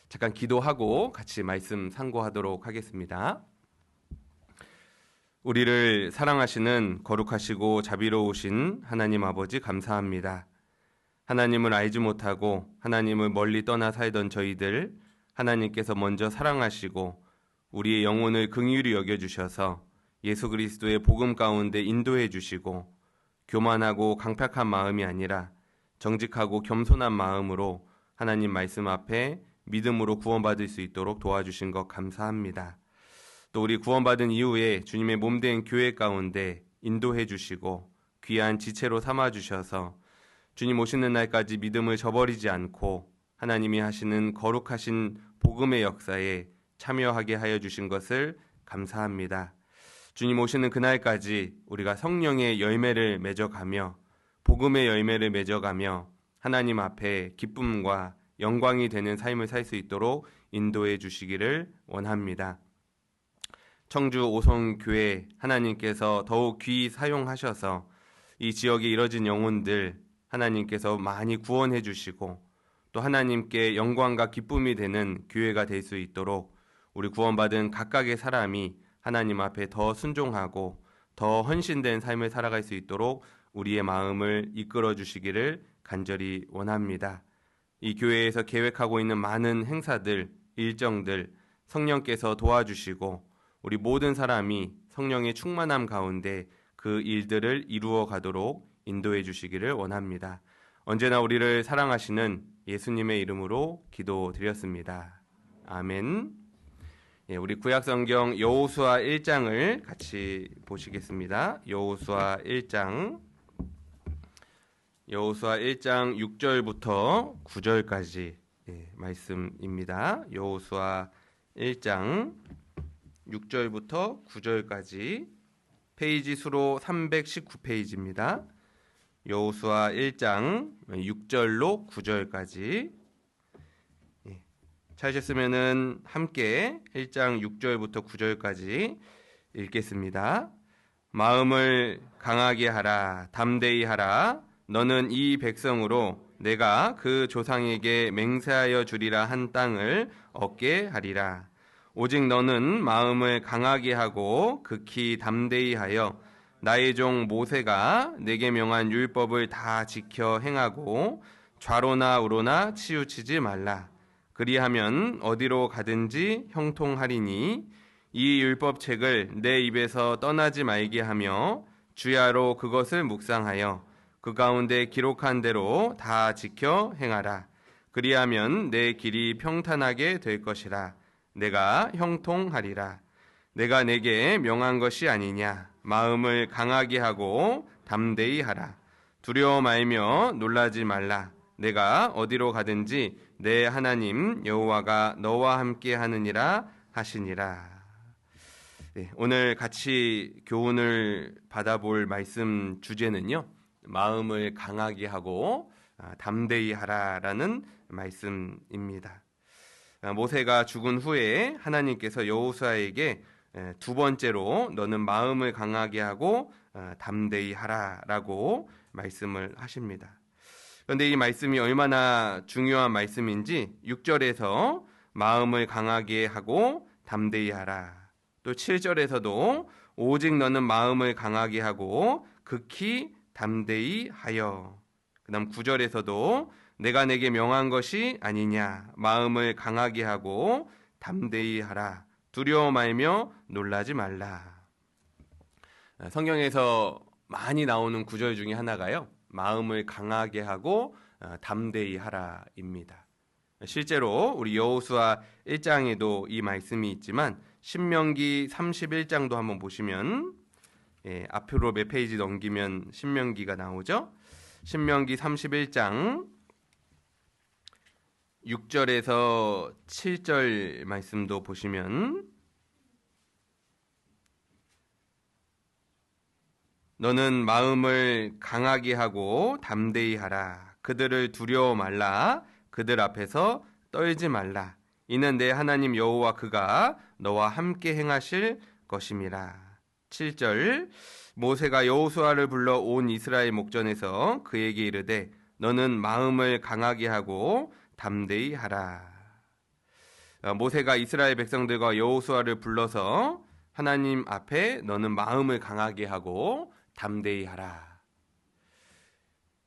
잠깐 기도하고 같이 말씀 상고하도록 하겠습니다. 우리를 사랑하시는 거룩하시고 자비로우신 하나님 아버지 감사합니다. 하나님을 알지 못하고 하나님을 멀리 떠나 살던 저희들, 하나님께서 먼저 사랑하시고 우리의 영혼을 긍휼히 여겨주셔서 예수 그리스도의 복음 가운데 인도해 주시고 교만하고 강팍한 마음이 아니라 정직하고 겸손한 마음으로 하나님 말씀 앞에 믿음으로 구원받을 수 있도록 도와주신 것 감사합니다. 또 우리 구원받은 이후에 주님의 몸된 교회 가운데 인도해 주시고 귀한 지체로 삼아 주셔서 주님 오시는 날까지 믿음을 저버리지 않고 하나님이 하시는 거룩하신 복음의 역사에 참여하게 하여 주신 것을 감사합니다. 주님 오시는 그날까지 우리가 성령의 열매를 맺어가며 복음의 열매를 맺어가며 하나님 앞에 기쁨과 영광이 되는 삶을 살 수 있도록 인도해 주시기를 원합니다. 청주 오성교회 하나님께서 더욱 귀히 사용하셔서 이 지역에 이뤄진 영혼들 하나님께서 많이 구원해 주시고 또 하나님께 영광과 기쁨이 되는 교회가 될 수 있도록 우리 구원받은 각각의 사람이 하나님 앞에 더 순종하고 더 헌신된 삶을 살아갈 수 있도록 우리의 마음을 이끌어 주시기를 간절히 원합니다. 이 교회에서 계획하고 있는 많은 행사들, 일정들 성령께서 도와주시고 우리 모든 사람이 성령의 충만함 가운데 그 일들을 이루어 가도록 인도해 주시기를 원합니다. 언제나 우리를 사랑하시는 예수님의 이름으로 기도드렸습니다. 아멘. 우리 구약성경 여호수아 1장을 같이 보시겠습니다. 여호수아 1장 6절부터 9절까지 말씀입니다. 여호수아 1장 6절부터 9절까지 페이지 수로 319페이지입니다. 여호수아 1장 6절로 9절까지 찾으셨으면 함께 1장 6절부터 9절까지 읽겠습니다. 마음을 강하게 하라, 담대히 하라. 너는 이 백성으로 내가 그 조상에게 맹세하여 주리라 한 땅을 얻게 하리라. 오직 너는 마음을 강하게 하고 극히 담대히 하여 나의 종 모세가 내게 명한 율법을 다 지켜 행하고 좌로나 우로나 치우치지 말라. 그리하면 어디로 가든지 형통하리니 이 율법책을 내 입에서 떠나지 말게 하며 주야로 그것을 묵상하여 그 가운데 기록한 대로 다 지켜 행하라. 그리하면 내 길이 평탄하게 될 것이라. 내가 형통하리라. 내가 내게 명한 것이 아니냐. 마음을 강하게 하고 담대히 하라. 두려워 말며 놀라지 말라. 내가 어디로 가든지 내 하나님 여호와가 너와 함께 하느니라 하시니라. 오늘 같이 교훈을 받아볼 말씀 주제는요, 마음을 강하게 하고 담대히 하라라는 말씀입니다. 모세가 죽은 후에 하나님께서 여호수아에게 두 번째로 너는 마음을 강하게 하고 담대히 하라라고 말씀을 하십니다. 그런데 이 말씀이 얼마나 중요한 말씀인지 6절에서 마음을 강하게 하고 담대히 하라, 또 7절에서도 오직 너는 마음을 강하게 하고 극히 담대히 하여, 그 다음 9절에서도 내가 내게 명한 것이 아니냐. 마음을 강하게 하고 담대히 하라. 두려워 말며 놀라지 말라. 성경에서 많이 나오는 구절 중에 하나가요, 마음을 강하게 하고 담대히 하라입니다. 실제로 우리 여호수아 1장에도 이 말씀이 있지만 신명기 31장도 한번 보시면, 앞으로 몇 페이지 넘기면 신명기가 나오죠. 신명기 31장 6절에서 7절 말씀도 보시면, 너는 마음을 강하게 하고 담대히 하라. 그들을 두려워 말라. 그들 앞에서 떨지 말라. 이는 내 하나님 여호와 그가 너와 함께 행하실 것임이라. 7절, 모세가 여호수아를 불러 온 이스라엘 목전에서 그에게 이르되 너는 마음을 강하게 하고 담대히 하라. 모세가 이스라엘 백성들과 여호수아를 불러서 하나님 앞에 너는 마음을 강하게 하고 담대히 하라.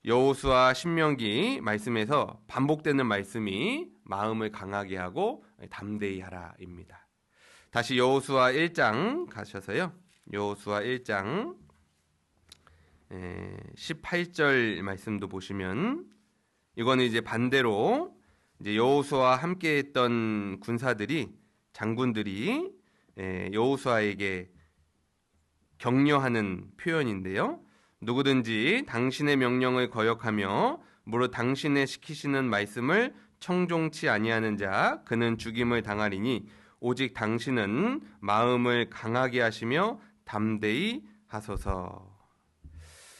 여호수아 신명기 말씀에서 반복되는 말씀이 마음을 강하게 하고 담대히 하라입니다. 다시 여호수아 1장 가셔서요. 여호수아 1장 18절 말씀도 보시면 이거는 이제 반대로 이제 여호수아와 함께했던 군사들이 장군들이 여호수아에게 격려하는 표현인데요. 누구든지 당신의 명령을 거역하며 무릇 당신의 시키시는 말씀을 청종치 아니하는 자 그는 죽임을 당하리니 오직 당신은 마음을 강하게 하시며 담대히 하소서.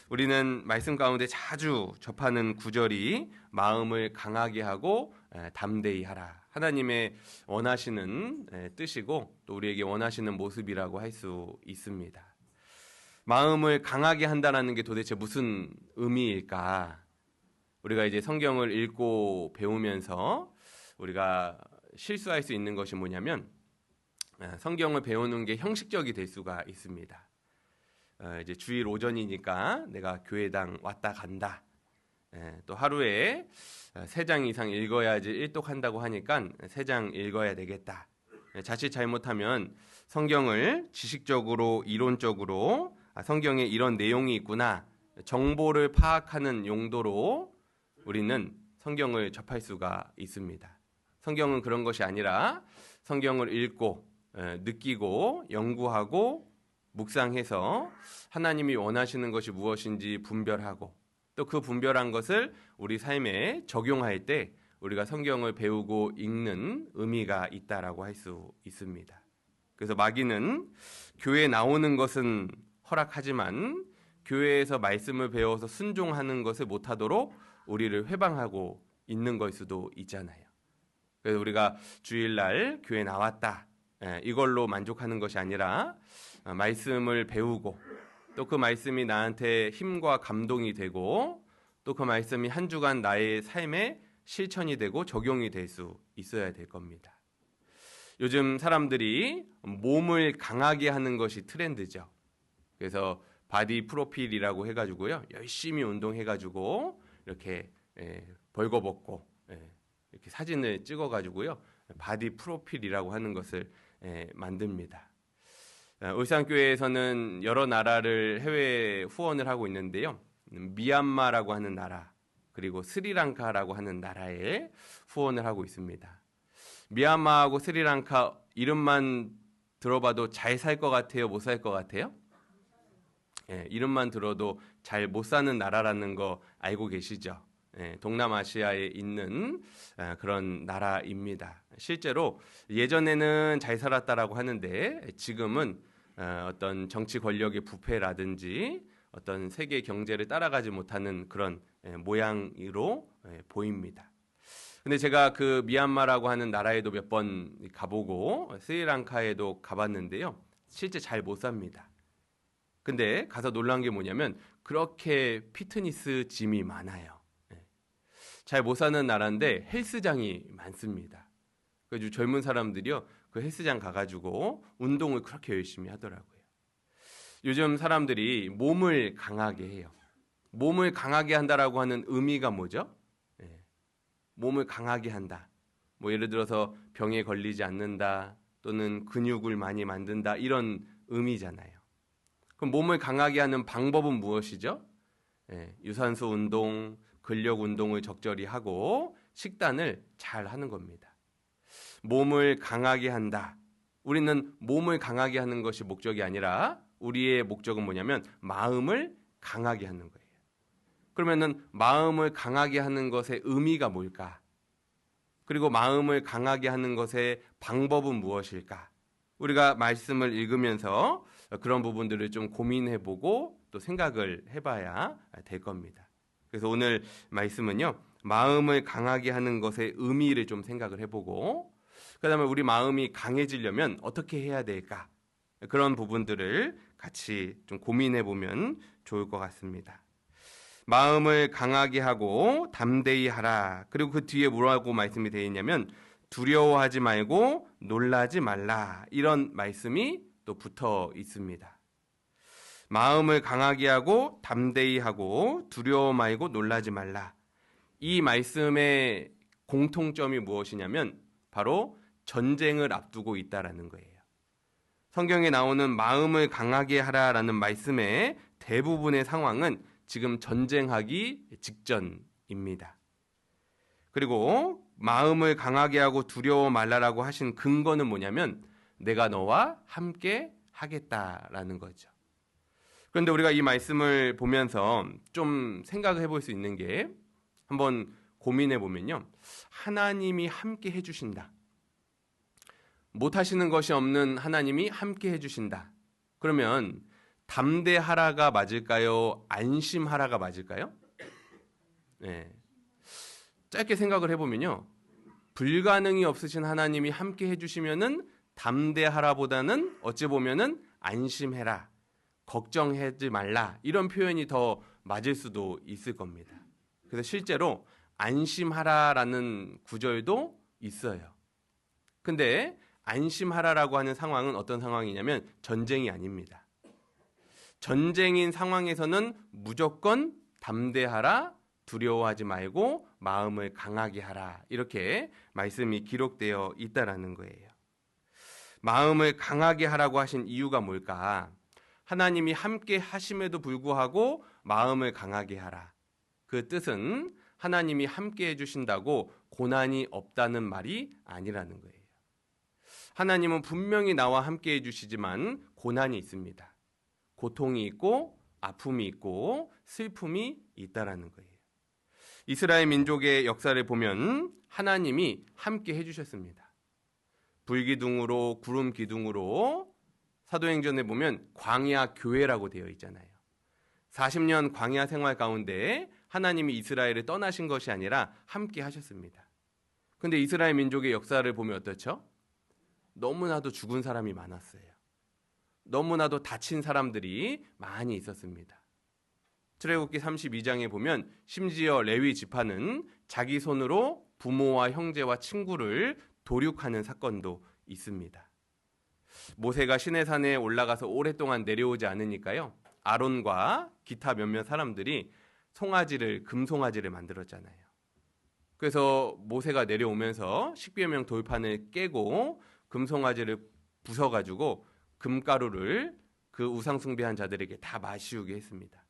우리는 말씀 가운데 자주 접하는 구절이 마음을 강하게 하고 담대히 하라. 하나님의 원하시는 뜻이고 또 우리에게 원하시는 모습이라고 할 수 있습니다. 마음을 강하게 한다는 게 도대체 무슨 의미일까? 우리가 이제 성경을 읽고 배우면서 우리가 실수할 수 있는 것이 뭐냐면 성경을 배우는 게 형식적이 될 수가 있습니다. 이제 주일 오전이니까 내가 교회당 왔다 간다. 또 하루에 3장 이상 읽어야지 일독한다고 하니까 3장 읽어야 되겠다. 자칫 잘못하면 성경을 지식적으로 이론적으로 성경에 이런 내용이 있구나 정보를 파악하는 용도로 우리는 성경을 접할 수가 있습니다. 성경은 그런 것이 아니라 성경을 읽고 느끼고 연구하고 묵상해서 하나님이 원하시는 것이 무엇인지 분별하고 또 그 분별한 것을 우리 삶에 적용할 때 우리가 성경을 배우고 읽는 의미가 있다라고 할 수 있습니다. 그래서 마귀는 교회에 나오는 것은 허락하지만 교회에서 말씀을 배워서 순종하는 것을 못하도록 우리를 회방하고 있는 걸 수도 있잖아요. 그래서 우리가 주일날 교회 나왔다 이걸로 만족하는 것이 아니라 말씀을 배우고 또 그 말씀이 나한테 힘과 감동이 되고 또 그 말씀이 한 주간 나의 삶에 실천이 되고 적용이 될 수 있어야 될 겁니다. 요즘 사람들이 몸을 강하게 하는 것이 트렌드죠. 그래서 바디 프로필이라고 해가지고요. 열심히 운동해가지고 이렇게 벌거벗고 이렇게 사진을 찍어가지고요. 바디 프로필이라고 하는 것을 만듭니다. 울산교회에서는 여러 나라를 해외 후원을 하고 있는데요. 미얀마라고 하는 나라 그리고 스리랑카라고 하는 나라에 후원을 하고 있습니다. 미얀마하고 스리랑카 이름만 들어봐도 잘 살 것 같아요? 못 살 것 같아요? 이름만 들어도 잘 못 사는 나라라는 거 알고 계시죠? 동남아시아에 있는 그런 나라입니다. 실제로 예전에는 잘 살았다라고 하는데 지금은 어떤 정치 권력의 부패라든지 어떤 세계 경제를 따라가지 못하는 그런 모양으로 보입니다. 근데 제가 그 미얀마라고 하는 나라에도 몇 번 가보고 스리랑카에도 가봤는데요. 실제 잘 못 삽니다. 근데 가서 놀란 게 뭐냐면 그렇게 피트니스 짐이 많아요. 잘 못 사는 나라인데 헬스장이 많습니다. 그래서 젊은 사람들이요. 그 헬스장 가가지고 운동을 그렇게 열심히 하더라고요. 요즘 사람들이 몸을 강하게 해요. 몸을 강하게 한다라고 하는 의미가 뭐죠? 몸을 강하게 한다. 뭐 예를 들어서 병에 걸리지 않는다 또는 근육을 많이 만든다 이런 의미잖아요. 그럼 몸을 강하게 하는 방법은 무엇이죠? 유산소 운동, 근력 운동을 적절히 하고 식단을 잘 하는 겁니다. 몸을 강하게 한다. 우리는 몸을 강하게 하는 것이 목적이 아니라 우리의 목적은 뭐냐면 마음을 강하게 하는 거예요. 그러면은 마음을 강하게 하는 것의 의미가 뭘까? 그리고 마음을 강하게 하는 것의 방법은 무엇일까? 우리가 말씀을 읽으면서 그런 부분들을 좀 고민해보고 또 생각을 해봐야 될 겁니다. 그래서 오늘 말씀은요. 마음을 강하게 하는 것의 의미를 좀 생각을 해보고 그 다음에 우리 마음이 강해지려면 어떻게 해야 될까? 그런 부분들을 같이 좀 고민해보면 좋을 것 같습니다. 마음을 강하게 하고 담대히 하라. 그리고 그 뒤에 뭐라고 말씀이 되어 있냐면 두려워하지 말고 놀라지 말라. 이런 말씀이 또 붙어 있습니다. 마음을 강하게 하고 담대히 하고 두려워 말고 놀라지 말라. 이 말씀의 공통점이 무엇이냐면 바로 전쟁을 앞두고 있다라는 거예요. 성경에 나오는 마음을 강하게 하라라는 말씀의 대부분의 상황은 지금 전쟁하기 직전입니다. 그리고 마음을 강하게 하고 두려워 말라라고 하신 근거는 뭐냐면 내가 너와 함께 하겠다라는 거죠. 그런데 우리가 이 말씀을 보면서 좀 생각을 해볼 수 있는 게 한번 고민해 보면요. 하나님이 함께 해주신다. 못하시는 것이 없는 하나님이 함께 해주신다. 그러면 담대하라가 맞을까요? 안심하라가 맞을까요? 네. 짧게 생각을 해보면요. 불가능이 없으신 하나님이 함께 해주시면은 담대하라보다는 어찌 보면은 안심해라, 걱정하지 말라 이런 표현이 더 맞을 수도 있을 겁니다. 그래서 실제로 안심하라라는 구절도 있어요. 근데 안심하라라고 하는 상황은 어떤 상황이냐면 전쟁이 아닙니다. 전쟁인 상황에서는 무조건 담대하라, 두려워하지 말고 마음을 강하게 하라 이렇게 말씀이 기록되어 있다라는 거예요. 마음을 강하게 하라고 하신 이유가 뭘까? 하나님이 함께 하심에도 불구하고 마음을 강하게 하라. 그 뜻은 하나님이 함께 해주신다고 고난이 없다는 말이 아니라는 거예요. 하나님은 분명히 나와 함께 해주시지만 고난이 있습니다. 고통이 있고 아픔이 있고 슬픔이 있다라는 거예요. 이스라엘 민족의 역사를 보면 하나님이 함께 해주셨습니다. 불기둥으로 구름 기둥으로 사도행전에 보면 광야 교회라고 되어 있잖아요. 40년 광야 생활 가운데 하나님이 이스라엘을 떠나신 것이 아니라 함께 하셨습니다. 그런데 이스라엘 민족의 역사를 보면 어떻죠? 너무나도 죽은 사람이 많았어요. 너무나도 다친 사람들이 많이 있었습니다. 출애굽기 32장에 보면 심지어 레위 지파는 자기 손으로 부모와 형제와 친구를 도륙하는 사건도 있습니다. 모세가 시내산에 올라가서 오랫동안 내려오지 않으니까요. 아론과 기타 몇몇 사람들이 금송아지를 만들었잖아요. 그래서 모세가 내려오면서 십계명 돌판을 깨고 금송아지를 부숴가지고 금가루를 그 우상숭배한 자들에게 다 마시우게 했습니다.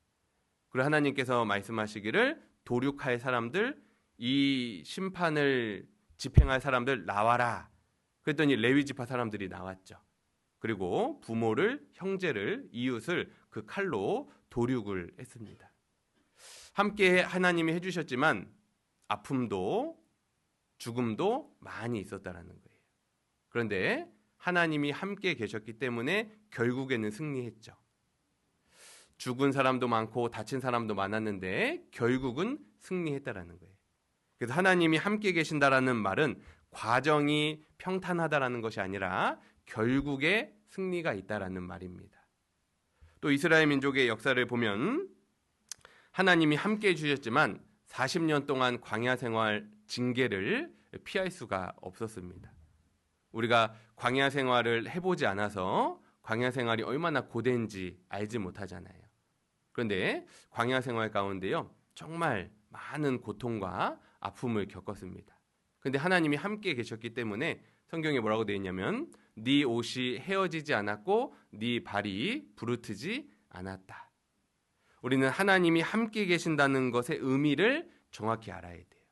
그리고 하나님께서 말씀하시기를 도륙할 사람들, 이 심판을 집행할 사람들 나와라. 그랬더니 레위 지파 사람들이 나왔죠. 그리고 부모를, 형제를, 이웃을 그 칼로 도륙을 했습니다. 함께 하나님이 해주셨지만 아픔도 죽음도 많이 있었다라는 거예요. 그런데 하나님이 함께 계셨기 때문에 결국에는 승리했죠. 죽은 사람도 많고 다친 사람도 많았는데 결국은 승리했다라는 거예요. 그래서 하나님이 함께 계신다라는 말은 과정이 평탄하다라는 것이 아니라 결국에 승리가 있다라는 말입니다. 또 이스라엘 민족의 역사를 보면 하나님이 함께 해주셨지만 40년 동안 광야 생활 징계를 피할 수가 없었습니다. 우리가 광야 생활을 해보지 않아서 광야 생활이 얼마나 고된지 알지 못하잖아요. 그런데 광야 생활 가운데요, 정말 많은 고통과 아픔을 겪었습니다. 그런데 하나님이 함께 계셨기 때문에 성경에 뭐라고 되어 있냐면 네 옷이 헤어지지 않았고 네 발이 부르트지 않았다. 우리는 하나님이 함께 계신다는 것의 의미를 정확히 알아야 돼요.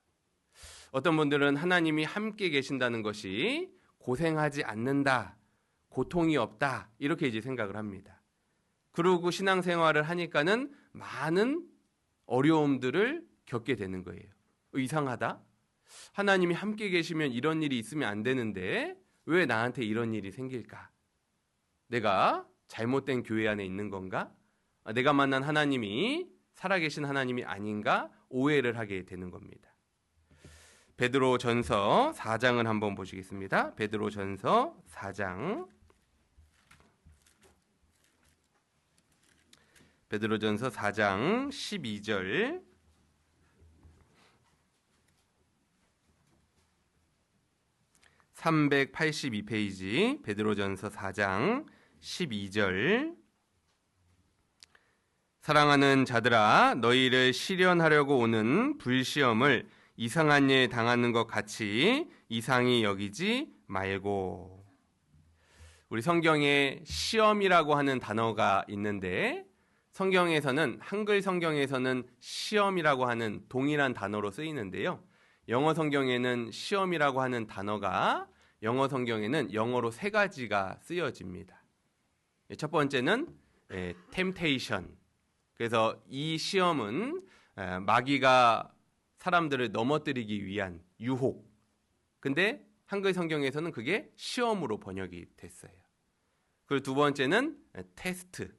어떤 분들은 하나님이 함께 계신다는 것이 고생하지 않는다, 고통이 없다 이렇게 이제 생각을 합니다. 그러고 신앙생활을 하니까는 많은 어려움들을 겪게 되는 거예요. 이상하다? 하나님이 함께 계시면 이런 일이 있으면 안 되는데 왜 나한테 이런 일이 생길까? 내가 잘못된 교회 안에 있는 건가? 내가 만난 하나님이 살아계신 하나님이 아닌가? 오해를 하게 되는 겁니다. 베드로전서 4장을 한번 보시겠습니다. 베드로전서 4장. 베드로전서 4장 12절. 382페이지 베드로전서 4장 12절. 사랑하는 자들아, 너희를 시련하려고 오는 불시험을 이상한 일 당하는 것 같이 이상히 여기지 말고. 우리 성경에 시험이라고 하는 단어가 있는데, 성경에서는, 한글 성경에서는 시험이라고 하는 동일한 단어로 쓰이는데요, 영어 성경에는 시험이라고 하는 단어가 영어 성경에는 영어로 3가지가 쓰여집니다. 첫 번째는 temptation. 그래서 이 시험은 마귀가 사람들을 넘어뜨리기 위한 유혹. 근데 한글 성경에서는 그게 시험으로 번역이 됐어요. 그리고 두 번째는 테스트.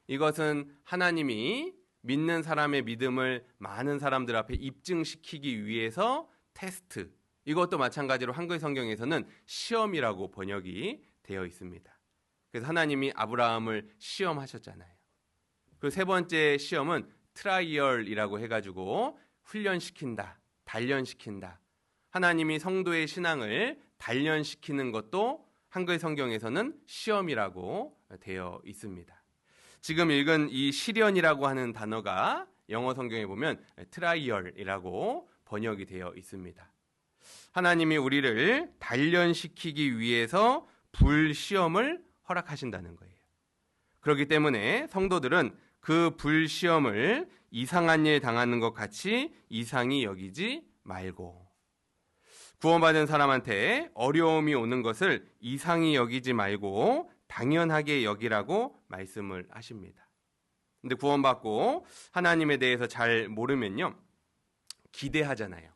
이것은 하나님이 믿는 사람의 믿음을 많은 사람들 앞에 입증시키기 위해서 테스트. 이것도 마찬가지로 한글 성경에서는 시험이라고 번역이 되어 있습니다. 그래서 하나님이 아브라함을 시험하셨잖아요. 그리고 세 번째 시험은 트라이얼이라고 해가지고 훈련시킨다, 단련시킨다. 하나님이 성도의 신앙을 단련시키는 것도 한글 성경에서는 시험이라고 되어 있습니다. 지금 읽은 이 시련이라고 하는 단어가 영어 성경에 보면 트라이얼이라고 번역이 되어 있습니다. 하나님이 우리를 단련시키기 위해서 불시험을 허락하신다는 거예요. 그렇기 때문에 성도들은 그 불시험을 이상한 일 당하는 것 같이 이상히 여기지 말고, 구원받은 사람한테 어려움이 오는 것을 이상히 여기지 말고 당연하게 여기라고 말씀을 하십니다. 근데 구원받고 하나님에 대해서 잘 모르면요, 기대하잖아요.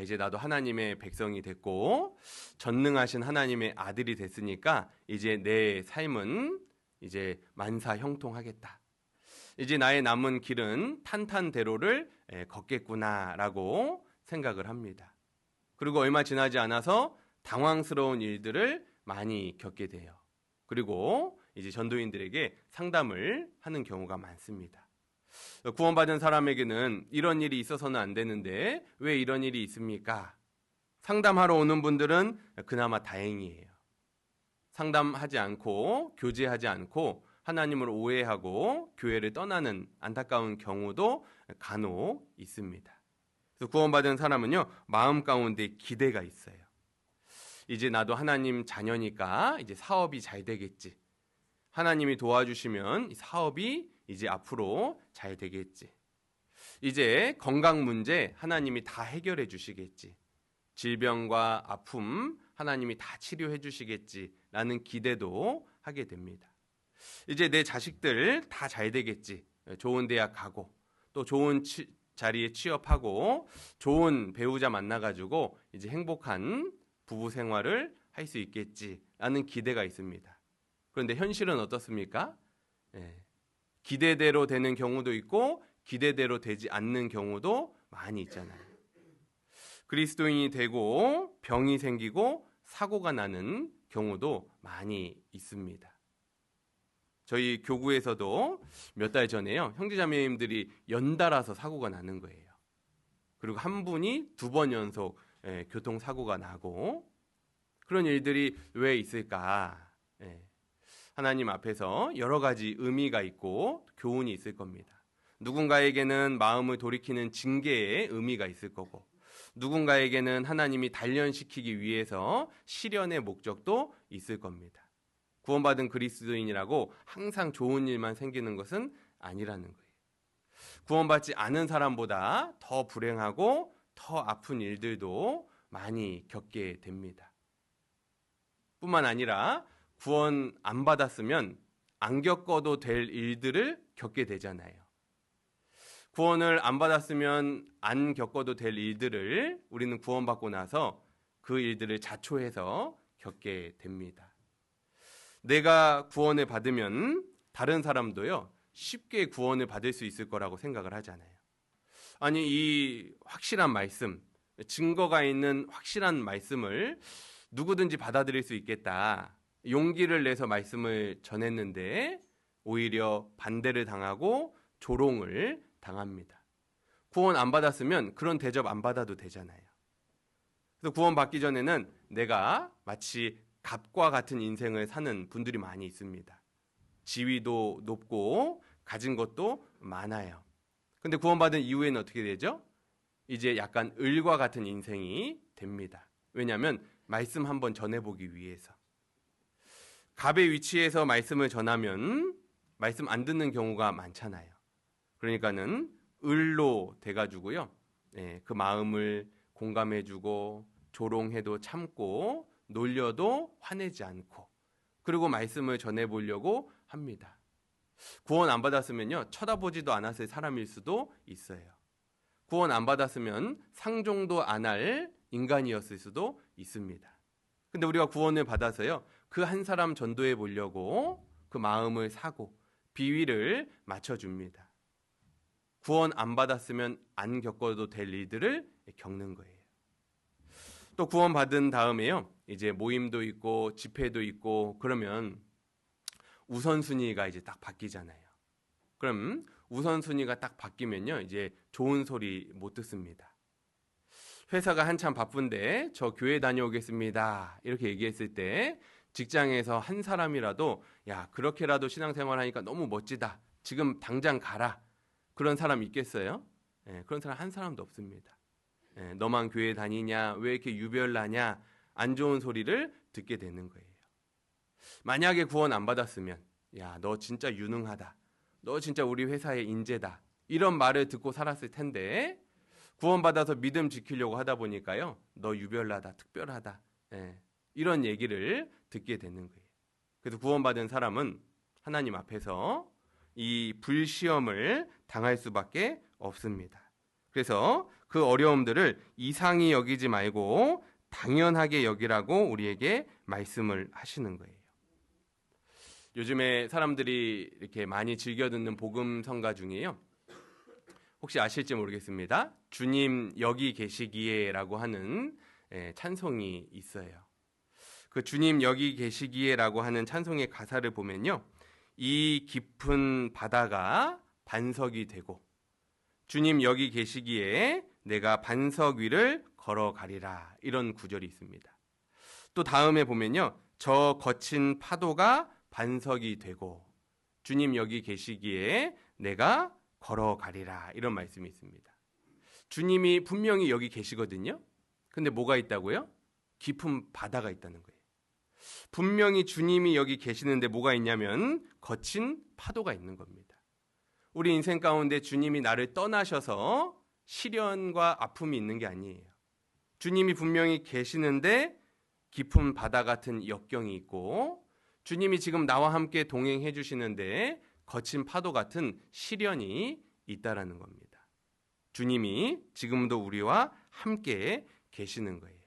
이제 나도 하나님의 백성이 됐고 전능하신 하나님의 아들이 됐으니까 이제 내 삶은 이제 만사 형통하겠다. 이제 나의 남은 길은 탄탄대로를 걷겠구나라고 생각을 합니다. 그리고 얼마 지나지 않아서 당황스러운 일들을 많이 겪게 돼요. 그리고 이제 전도인들에게 상담을 하는 경우가 많습니다. 구원받은 사람에게는 이런 일이 있어서는 안 되는데 왜 이런 일이 있습니까? 상담하러 오는 분들은 그나마 다행이에요. 상담하지 않고 교제하지 않고 하나님을 오해하고 교회를 떠나는 안타까운 경우도 간혹 있습니다. 그래서 구원받은 사람은요, 마음 가운데 기대가 있어요. 이제 나도 하나님 자녀니까 이제 사업이 잘 되겠지. 하나님이 도와주시면 이 사업이 이제 앞으로 잘 되겠지. 이제 건강 문제 하나님이 다 해결해 주시겠지. 질병과 아픔 하나님이 다 치료해 주시겠지라는 기대도 하게 됩니다. 이제 내 자식들 다 잘 되겠지. 좋은 대학 가고 또 좋은 자리에 취업하고 좋은 배우자 만나가지고 이제 행복한 부부 생활을 할 수 있겠지라는 기대가 있습니다. 그런데 현실은 어떻습니까? 기대대로 되는 경우도 있고 기대대로 되지 않는 경우도 많이 있잖아요. 그리스도인이 되고 병이 생기고 사고가 나는 경우도 많이 있습니다. 저희 교구에서도 몇 달 전에요, 형제자매님들이 연달아서 사고가 나는 거예요. 그리고 한 분이 2번 연속 교통사고가 나고, 그런 일들이 왜 있을까? 하나님 앞에서 여러 가지 의미가 있고 교훈이 있을 겁니다. 누군가에게는 마음을 돌이키는 징계의 의미가 있을 거고, 누군가에게는 하나님이 단련시키기 위해서 시련의 목적도 있을 겁니다. 구원받은 그리스도인이라고 항상 좋은 일만 생기는 것은 아니라는 거예요. 구원받지 않은 사람보다 더 불행하고 더 아픈 일들도 많이 겪게 됩니다. 뿐만 아니라 구원 안 받았으면 안 겪어도 될 일들을 겪게 되잖아요. 구원을 안 받았으면 안 겪어도 될 일들을 우리는 구원받고 나서 그 일들을 자초해서 겪게 됩니다. 내가 구원을 받으면 다른 사람도요, 쉽게 구원을 받을 수 있을 거라고 생각을 하잖아요. 아니, 이 확실한 말씀, 증거가 있는 확실한 말씀을 누구든지 받아들일 수 있겠다. 용기를 내서 말씀을 전했는데 오히려 반대를 당하고 조롱을 당합니다. 구원 안 받았으면 그런 대접 안 받아도 되잖아요. 그래서 구원받기 전에는 내가 마치 갑과 같은 인생을 사는 분들이 많이 있습니다. 지위도 높고 가진 것도 많아요. 근데 구원받은 이후에는 어떻게 되죠? 이제 약간 을과 같은 인생이 됩니다. 왜냐하면 말씀 한번 전해보기 위해서. 갑의 위치에서 말씀을 전하면 말씀 안 듣는 경우가 많잖아요. 그러니까는 을로 돼가지고요. 그 마음을 공감해주고 조롱해도 참고 놀려도 화내지 않고 그리고 말씀을 전해보려고 합니다. 구원 안 받았으면요 쳐다보지도 않았을 사람일 수도 있어요. 구원 안 받았으면 상종도 안 할 인간이었을 수도 있습니다. 근데 우리가 구원을 받아서요 그 한 사람 전도해 보려고 그 마음을 사고 비위를 맞춰줍니다. 구원 안 받았으면 안 겪어도 될 일들을 겪는 거예요. 또 구원 받은 다음에요 이제 모임도 있고 집회도 있고 그러면 우선순위가 이제 딱 바뀌잖아요. 그럼 우선순위가 딱 바뀌면요 이제 좋은 소리 못 듣습니다. 회사가 한참 바쁜데 저 교회 다녀오겠습니다 이렇게 얘기했을 때 직장에서 한 사람이라도 야 그렇게라도 신앙생활 하니까 너무 멋지다 지금 당장 가라 그런 사람 있겠어요? 그런 사람 한 사람도 없습니다. 너만 교회 다니냐 왜 이렇게 유별나냐 안 좋은 소리를 듣게 되는 거예요. 만약에 구원 안 받았으면 야 너 진짜 유능하다 너 진짜 우리 회사의 인재다 이런 말을 듣고 살았을 텐데 구원받아서 믿음 지키려고 하다 보니까요 너 유별나다 특별하다 이런 얘기를 듣게 되는 거예요. 그래서 구원받은 사람은 하나님 앞에서 이 불시험을 당할 수밖에 없습니다. 그래서 그 어려움들을 이상히 여기지 말고 당연하게 여기라고 우리에게 말씀을 하시는 거예요. 요즘에 사람들이 이렇게 많이 즐겨 듣는 복음 성가 중에요. 혹시 아실지 모르겠습니다. 주님 여기 계시기에라고 하는 찬송이 있어요. 그 주님 여기 계시기에라고 하는 찬송의 가사를 보면요. 이 깊은 바다가 반석이 되고 주님 여기 계시기에 내가 반석 위를 걸어가리라 이런 구절이 있습니다. 또 다음에 보면요. 저 거친 파도가 반석이 되고 주님 여기 계시기에 내가 걸어가리라 이런 말씀이 있습니다. 주님이 분명히 여기 계시거든요. 근데 뭐가 있다고요? 깊은 바다가 있다는 거예요. 분명히 주님이 여기 계시는데 뭐가 있냐면 거친 파도가 있는 겁니다. 우리 인생 가운데 주님이 나를 떠나셔서 시련과 아픔이 있는 게 아니에요. 주님이 분명히 계시는데 깊은 바다 같은 역경이 있고 주님이 지금 나와 함께 동행해 주시는데 거친 파도 같은 시련이 있다라는 겁니다. 주님이 지금도 우리와 함께 계시는 거예요.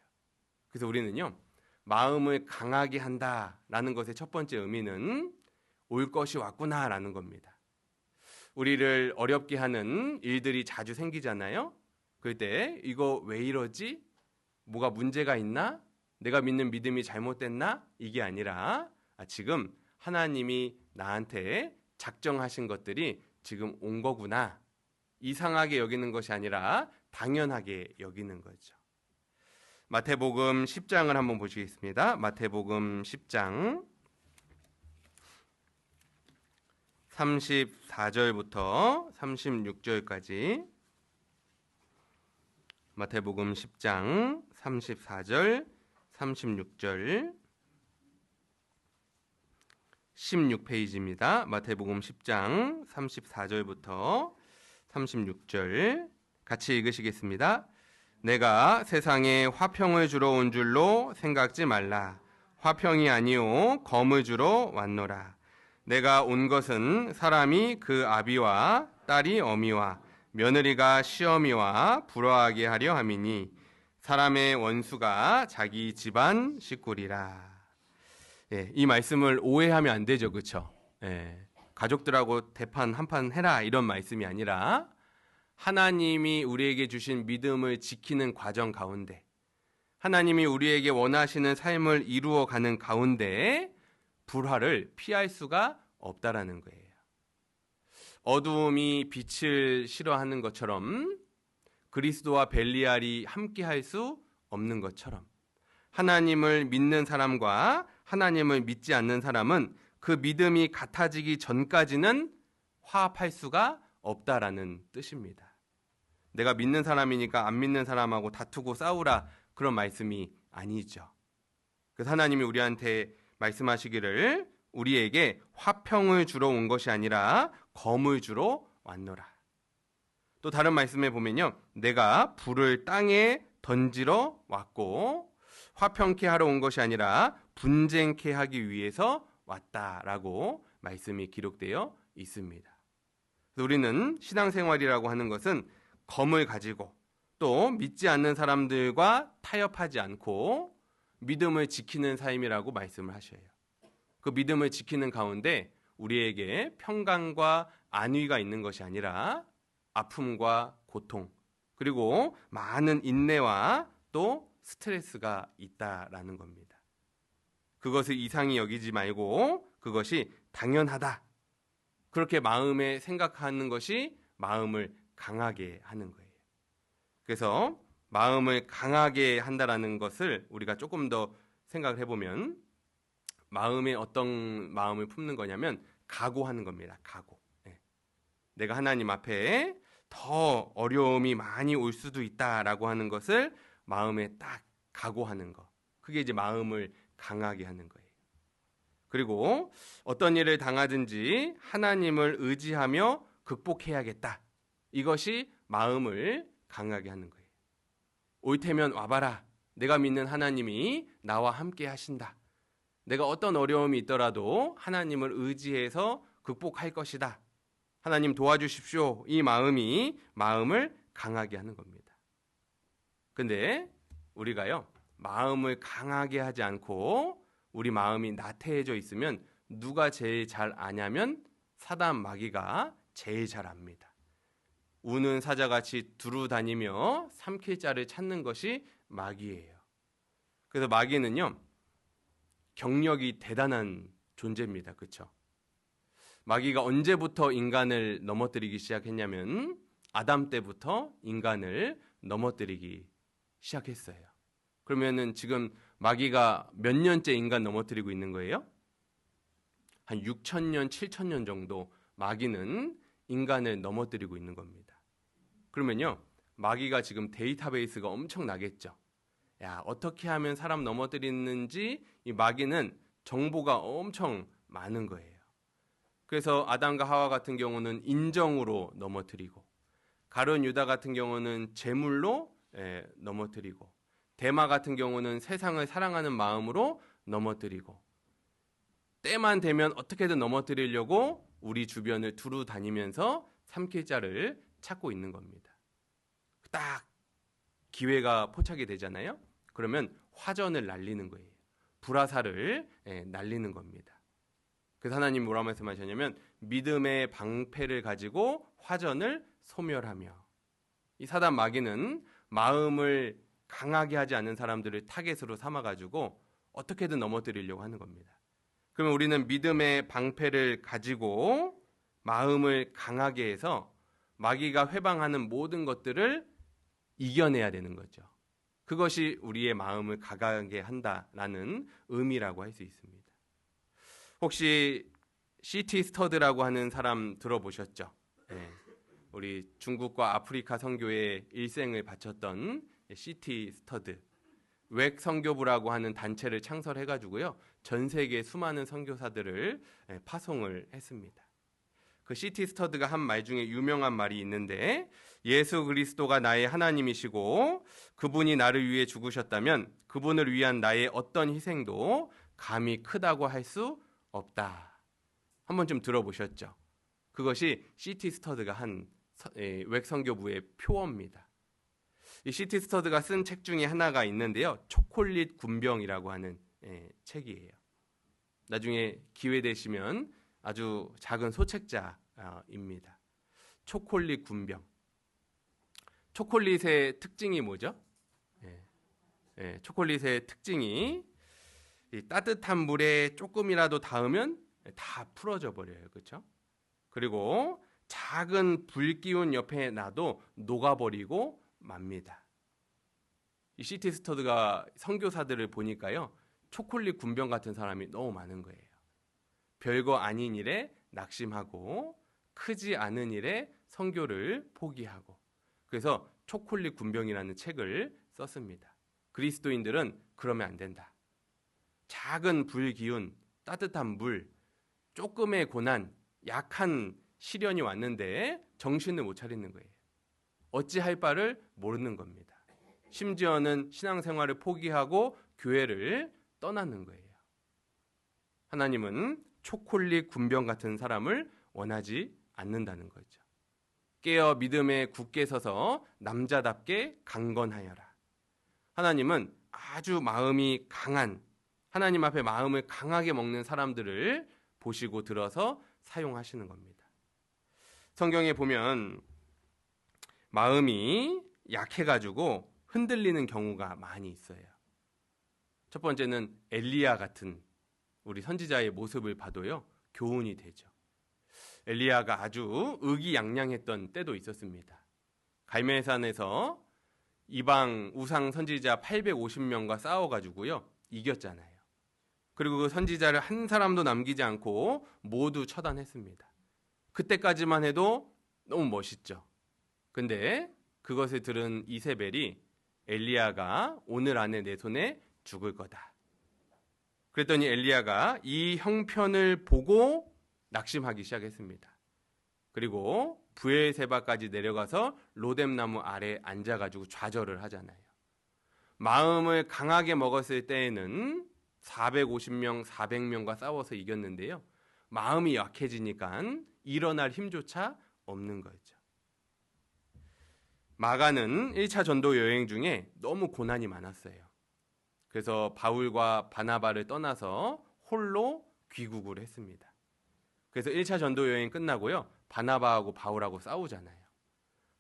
그래서 우리는요. 마음을 강하게 한다라는 것의 첫 번째 의미는 올 것이 왔구나라는 겁니다. 우리를 어렵게 하는 일들이 자주 생기잖아요. 그럴 때 이거 왜 이러지? 뭐가 문제가 있나? 내가 믿는 믿음이 잘못됐나? 이게 아니라 지금 하나님이 나한테 작정하신 것들이 지금 온 거구나. 이상하게 여기는 것이 아니라 당연하게 여기는 거죠. 마태복음 10장을 한번 보시겠습니다. 마태복음 10장 34절부터 36절까지 마태복음 10장 34절 36절 16페이지입니다. 마태복음 10장 34절부터 36절 같이 읽으시겠습니다. 내가 세상에 화평을 주러 온 줄로 생각지 말라. 화평이 아니요 검을 주러 왔노라. 내가 온 것은 사람이 그 아비와 딸이 어미와 며느리가 시어미와 불화하게 하려 함이니 사람의 원수가 자기 집안 식구리라. 이 말씀을 오해하면 안 되죠, 그렇죠? 가족들하고 대판 한판 해라 이런 말씀이 아니라 하나님이 우리에게 주신 믿음을 지키는 과정 가운데 하나님이 우리에게 원하시는 삶을 이루어가는 가운데 불화를 피할 수가 없다라는 거예요. 어두움이 빛을 싫어하는 것처럼 그리스도와 벨리알이 함께할 수 없는 것처럼 하나님을 믿는 사람과 하나님을 믿지 않는 사람은 그 믿음이 같아지기 전까지는 화합할 수가 없다라는 뜻입니다. 내가 믿는 사람이니까 안 믿는 사람하고 다투고 싸우라, 그런 말씀이 아니죠. 그래서 하나님이 우리한테 말씀하시기를 우리에게 화평을 주러 온 것이 아니라 검을 주러 왔노라. 또 다른 말씀에 보면요, 내가 불을 땅에 던지러 왔고 화평케 하러 온 것이 아니라 분쟁케 하기 위해서 왔다라고 말씀이 기록되어 있습니다. 그래서 우리는 신앙생활이라고 하는 것은 검을 가지고 또 믿지 않는 사람들과 타협하지 않고 믿음을 지키는 삶이라고 말씀을 하셔요. 그 믿음을 지키는 가운데 우리에게 평강과 안위가 있는 것이 아니라 아픔과 고통, 그리고 많은 인내와 또 스트레스가 있다라는 겁니다. 그것을 이상히 여기지 말고 그것이 당연하다, 그렇게 마음에 생각하는 것이 마음을 강하게 하는 거예요. 그래서 마음을 강하게 한다라는 것을 우리가 조금 더 생각을 해보면 마음에 어떤 마음을 품는 거냐면 각오하는 겁니다. 각오. 내가 하나님 앞에 더 어려움이 많이 올 수도 있다라고 하는 것을 마음에 딱 각오하는 거. 그게 이제 마음을 강하게 하는 거예요. 그리고 어떤 일을 당하든지 하나님을 의지하며 극복해야겠다. 이것이 마음을 강하게 하는 거예요. 올 테면 와봐라. 내가 믿는 하나님이 나와 함께 하신다. 내가 어떤 어려움이 있더라도 하나님을 의지해서 극복할 것이다. 하나님 도와주십시오. 이 마음이 마음을 강하게 하는 겁니다. 근데 우리가요, 마음을 강하게 하지 않고 우리 마음이 나태해져 있으면 누가 제일 잘 아냐면 사단 마귀가 제일 잘 압니다. 우는 사자같이 두루 다니며 삼킬 자를 찾는 것이 마귀예요. 그래서 마귀는요, 경력이 대단한 존재입니다. 그렇죠? 마귀가 언제부터 인간을 넘어뜨리기 시작했냐면 아담 때부터 인간을 넘어뜨리기 시작했어요. 그러면은 지금 마귀가 몇 년째 인간 넘어뜨리고 있는 거예요? 한 6,000년, 7,000년 정도 마귀는 인간을 넘어뜨리고 있는 겁니다. 그러면요, 마귀가 지금 데이터베이스가 엄청 나겠죠. 야, 어떻게 하면 사람 넘어뜨리는지 이 마귀는 정보가 엄청 많은 거예요. 그래서 아담과 하와 같은 경우는 인정으로 넘어뜨리고, 가룟 유다 같은 경우는 재물로 넘어뜨리고, 데마 같은 경우는 세상을 사랑하는 마음으로 넘어뜨리고, 때만 되면 어떻게든 넘어뜨리려고 우리 주변을 두루 다니면서 삼킬 자를 찾고 있는 겁니다. 딱 기회가 포착이 되잖아요. 그러면 화전을 날리는 거예요. 불화살을 날리는 겁니다. 그래서 하나님 뭐라 말씀하셨냐면 믿음의 방패를 가지고 화전을 소멸하며, 이 사단 마귀는 마음을 강하게 하지 않는 사람들을 타겟으로 삼아가지고 어떻게든 넘어뜨리려고 하는 겁니다. 그러면 우리는 믿음의 방패를 가지고 마음을 강하게 해서 마귀가 회방하는 모든 것들을 이겨내야 되는 거죠. 그것이 우리의 마음을 강하게 한다라는 의미라고 할 수 있습니다. 혹시 CT 스터드라고 하는 사람 들어보셨죠? 네. 우리 중국과 아프리카 선교에 일생을 바쳤던 CT 스터드, 웩 선교부라고 하는 단체를 창설해가지고요, 전 세계 수많은 선교사들을 파송을 했습니다. 그 CT 스터드가 한 말 중에 유명한 말이 있는데, 예수 그리스도가 나의 하나님이시고 그분이 나를 위해 죽으셨다면 그분을 위한 나의 어떤 희생도 감히 크다고 할 수 없다. 한번 좀 들어보셨죠? 그것이 CT 스터드가 한 웩 선교부의 표어입니다. 이 CT 스터드가 쓴 책 중에 하나가 있는데요, 초콜릿 군병이라고 하는 책이에요. 나중에 기회 되시면 아주 작은 소책자입니다. 초콜릿 군병. 초콜릿의 특징이 뭐죠? 초콜릿의 특징이 이 따뜻한 물에 조금이라도 닿으면 다 풀어져 버려요. 그렇죠? 그리고 작은 불 기운 옆에 놔도 녹아버리고 맙니다. 이 시티 스터드가 선교사들을 보니까요, 초콜릿 군병 같은 사람이 너무 많은 거예요. 별거 아닌 일에 낙심하고 크지 않은 일에 선교를 포기하고, 그래서 초콜릿 군병이라는 책을 썼습니다. 그리스도인들은 그러면 안 된다. 작은 불기운, 따뜻한 물, 조금의 고난, 약한 시련이 왔는데 정신을 못 차리는 거예요. 어찌할 바를 모르는 겁니다. 심지어는 신앙생활을 포기하고 교회를 떠나는 거예요. 하나님은 초콜릿 군병 같은 사람을 원하지 않는다는 거죠. 깨어 믿음에 굳게 서서 남자답게 강건하여라. 하나님은 아주 마음이 강한, 하나님 앞에 마음을 강하게 먹는 사람들을 보시고 들어서 사용하시는 겁니다. 성경에 보면 마음이 약해가지고 흔들리는 경우가 많이 있어요. 첫 번째는 엘리야 같은 우리 선지자의 모습을 봐도요, 교훈이 되죠. 엘리야가 아주 의기양양했던 때도 있었습니다. 갈멜산에서 이방 우상 선지자 850명과 싸워가지고요, 이겼잖아요. 그리고 그 선지자를 한 사람도 남기지 않고 모두 처단했습니다. 그때까지만 해도 너무 멋있죠. 근데 그것을 들은 이세벨이 엘리야가 오늘 안에 내 손에 죽을 거다. 그랬더니 엘리야가 이 형편을 보고 낙심하기 시작했습니다. 그리고 브엘세바까지 내려가서 로뎀나무 아래 앉아가지고 좌절을 하잖아요. 마음을 강하게 먹었을 때에는 450명, 400명과 싸워서 이겼는데요. 마음이 약해지니까 일어날 힘조차 없는 거죠. 마가는 1차 전도 여행 중에 너무 고난이 많았어요. 그래서 바울과 바나바를 떠나서 홀로 귀국을 했습니다. 그래서 1차 전도 여행 끝나고요, 바나바하고 바울하고 싸우잖아요.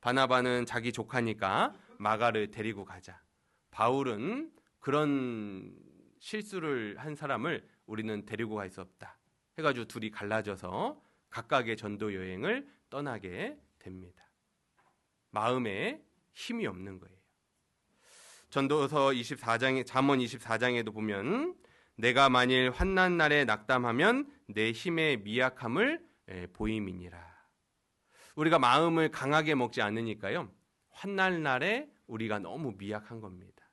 바나바는 자기 조카니까 마가를 데리고 가자. 바울은 그런 실수를 한 사람을 우리는 데리고 갈 수 없다 해가지고 둘이 갈라져서 각각의 전도 여행을 떠나게 됩니다. 마음에 힘이 없는 거예요. 전도서 24장에, 잠언 24장에도 보면 내가 만일 환난 날에 낙담하면 내 힘의 미약함을 보임이니라. 우리가 마음을 강하게 먹지 않으니까요, 환난 날에 우리가 너무 미약한 겁니다.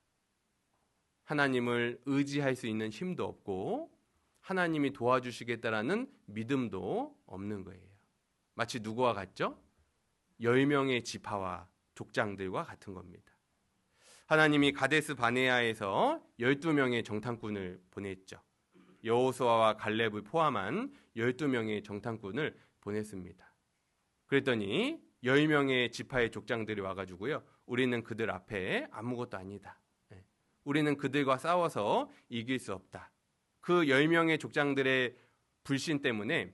하나님을 의지할 수 있는 힘도 없고 하나님이 도와주시겠다라는 믿음도 없는 거예요. 마치 누구와 같죠? 10명의 지파와 족장들과 같은 겁니다. 하나님이 가데스 바네아에서 12명의 정탐꾼을 보냈죠. 여호수아와 갈렙을 포함한 12명의 정탐꾼을 보냈습니다. 그랬더니 10명의 지파의 족장들이 와가지고요, 우리는 그들 앞에 아무것도 아니다. 우리는 그들과 싸워서 이길 수 없다. 그 10명의 족장들의 불신 때문에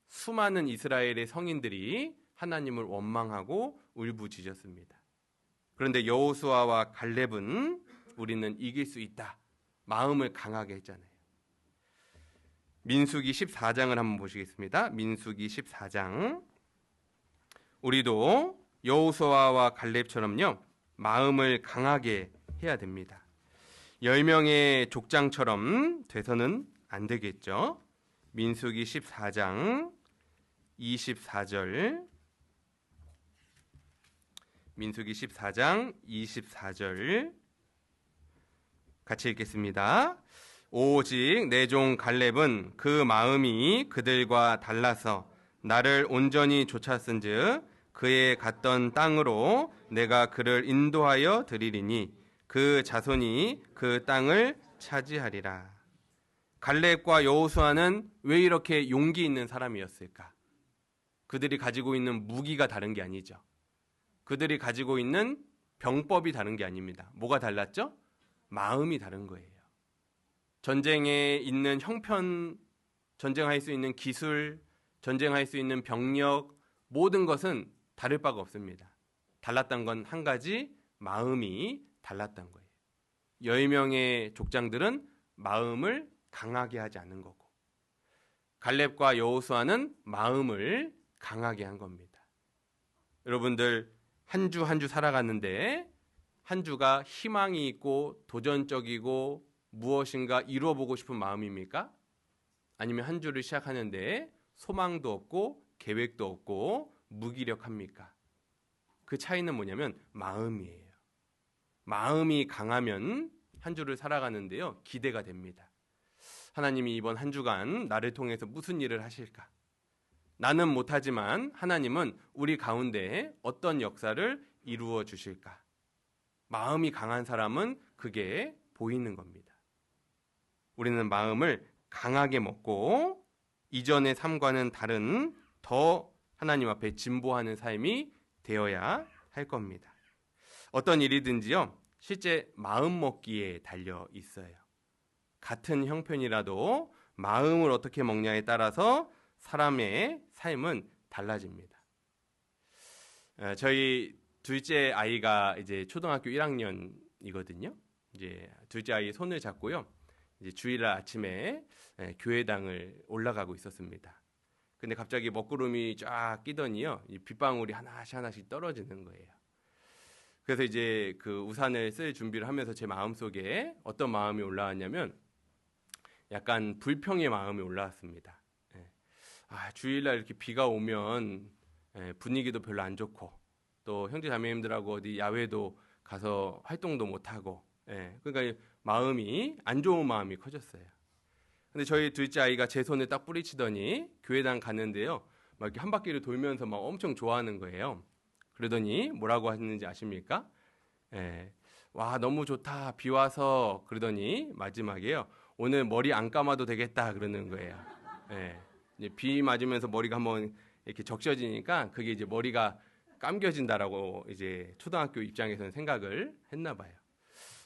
수많은 이스라엘의 성인들이 하나님을 원망하고 울부짖었습니다. 그런데 여호수아와 갈렙은 우리는 이길 수 있다. 마음을 강하게 했잖아요. 민수기 14장을 한번 보시겠습니다. 민수기 14장. 우리도 여호수아와 갈렙처럼요, 마음을 강하게 해야 됩니다. 10명의 족장처럼 돼서는 안 되겠죠. 민수기 14장 24절. 민수기 14장 24절 같이 읽겠습니다. 오직 내 종 갈렙은 그 마음이 그들과 달라서 나를 온전히 쫓았은즉 그의 갔던 땅으로 내가 그를 인도하여 드리리니 그 자손이 그 땅을 차지하리라. 갈렙과 여호수아는 왜 이렇게 용기 있는 사람이었을까? 그들이 가지고 있는 무기가 다른 게 아니죠. 그들이 가지고 있는 병법이 다른 게 아닙니다. 뭐가 달랐죠? 마음이 다른 거예요. 전쟁에 있는 형편, 전쟁할 수 있는 기술, 전쟁할 수 있는 병력, 모든 것은 다를 바가 없습니다. 달랐던 건 한 가지, 마음이 달랐던 거예요. 10명의 족장들은 마음을 강하게 하지 않은 거고, 갈렙과 여호수아는 마음을 강하게 한 겁니다. 여러분들 한 주 한 주 살아갔는데 한 주가 희망이 있고 도전적이고 무엇인가 이루어보고 싶은 마음입니까? 아니면 한 주를 시작하는데 소망도 없고 계획도 없고 무기력합니까? 그 차이는 뭐냐면 마음이에요. 마음이 강하면 한 주를 살아가는데요, 기대가 됩니다. 하나님이 이번 한 주간 나를 통해서 무슨 일을 하실까? 나는 못하지만 하나님은 우리 가운데 어떤 역사를 이루어 주실까? 마음이 강한 사람은 그게 보이는 겁니다. 우리는 마음을 강하게 먹고 이전의 삶과는 다른 더 하나님 앞에 진보하는 삶이 되어야 할 겁니다. 어떤 일이든지요, 실제 마음 먹기에 달려 있어요. 같은 형편이라도 마음을 어떻게 먹냐에 따라서 사람의 삶은 달라집니다. 저희 둘째 아이가 이제 초등학교 1학년이거든요. 이제 둘째 아이 손을 잡고요, 이제 주일날 아침에 교회당을 올라가고 있었습니다. 근데 갑자기 먹구름이 쫙 끼더니요, 이 빗방울이 하나씩 떨어지는 거예요. 그래서 이제 그 우산을 쓸 준비를 하면서 제 마음속에 어떤 마음이 올라왔냐면 약간 불평의 마음이 올라왔습니다. 주일날 이렇게 비가 오면 분위기도 별로 안 좋고 또 형제 자매님들하고 어디 야외도 가서 활동도 못 하고, 그러니까 마음이 안 좋은 마음이 커졌어요. 근데 저희 둘째 아이가 제 손을 딱 뿌리치더니 교회당 갔는데요, 막 이렇게 한 바퀴를 돌면서 막 엄청 좋아하는 거예요. 그러더니 뭐라고 하셨는지 아십니까? 와, 너무 좋다, 비 와서. 그러더니 마지막에요, 오늘 머리 안 감아도 되겠다 그러는 거예요. 이제 비 맞으면서 머리가 한번 이렇게 적셔지니까 그게 이제 머리가 감겨진다라고 이제 초등학교 입장에서는 생각을 했나 봐요.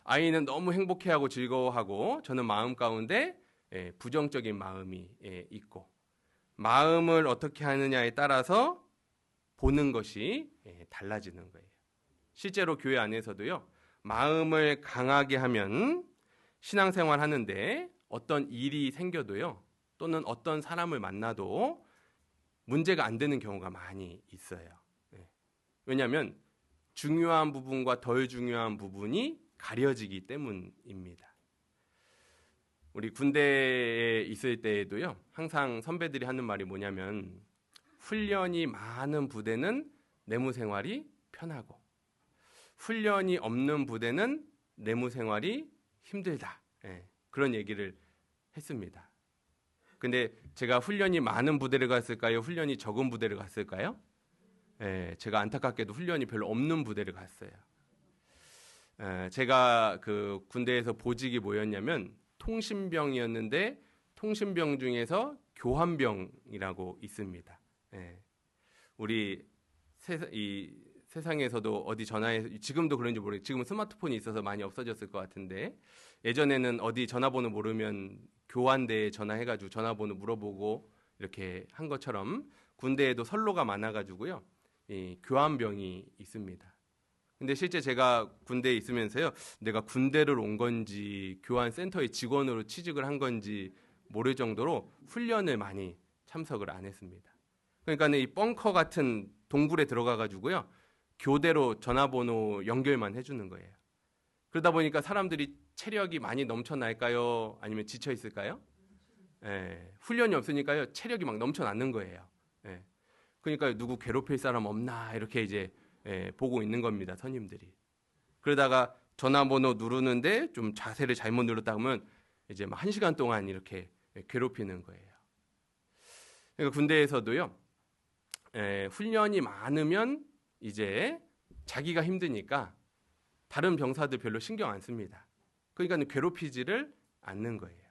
아이는 너무 행복해하고 즐거워하고 저는 마음 가운데 부정적인 마음이 있고, 마음을 어떻게 하느냐에 따라서 보는 것이 달라지는 거예요. 실제로 교회 안에서도요, 마음을 강하게 하면 신앙생활 하는데 어떤 일이 생겨도요, 또는 어떤 사람을 만나도 문제가 안 되는 경우가 많이 있어요. 왜냐하면 중요한 부분과 덜 중요한 부분이 가려지기 때문입니다. 우리 군대에 있을 때에도요, 항상 선배들이 하는 말이 뭐냐면 훈련이 많은 부대는 내무 생활이 편하고 훈련이 없는 부대는 내무 생활이 힘들다. 그런 얘기를 했습니다. 근데 제가 훈련이 많은 부대를 갔을까요? 훈련이 적은 부대를 갔을까요? 제가 안타깝게도 훈련이 별로 없는 부대를 갔어요. 제가 그 군대에서 보직이 뭐였냐면 통신병이었는데, 통신병 중에서 교환병이라고 있습니다. 우리 이 세상에서도 어디 전화해, 지금도 그런지 모르겠어요. 지금은 스마트폰이 있어서 많이 없어졌을 것 같은데, 예전에는 어디 전화번호 모르면 교환대에 전화해가지고 전화번호 물어보고 이렇게 한 것처럼 군대에도 선로가 많아가지고요, 이 교환병이 있습니다. 근데 실제 제가 군대에 있으면서요, 내가 군대를 온 건지 교환센터의 직원으로 취직을 한 건지 모를 정도로 훈련을 많이 참석을 안 했습니다. 그러니까 이 벙커 같은 동굴에 들어가가지고요, 교대로 전화번호 연결만 해주는 거예요. 그러다 보니까 사람들이 체력이 많이 넘쳐날까요? 아니면 지쳐 있을까요? 훈련이 없으니까요, 체력이 막 넘쳐나는 거예요. 그러니까 누구 괴롭힐 사람 없나 이렇게 이제 보고 있는 겁니다, 선임들이. 그러다가 전화번호 누르는데 좀 자세를 잘못 눌렀다 하면 이제 막 1시간 동안 이렇게 괴롭히는 거예요. 그러니까 군대에서도요, 훈련이 많으면 이제 자기가 힘드니까 다른 병사들 별로 신경 안 씁니다. 그러니까 괴롭히지를 않는 거예요.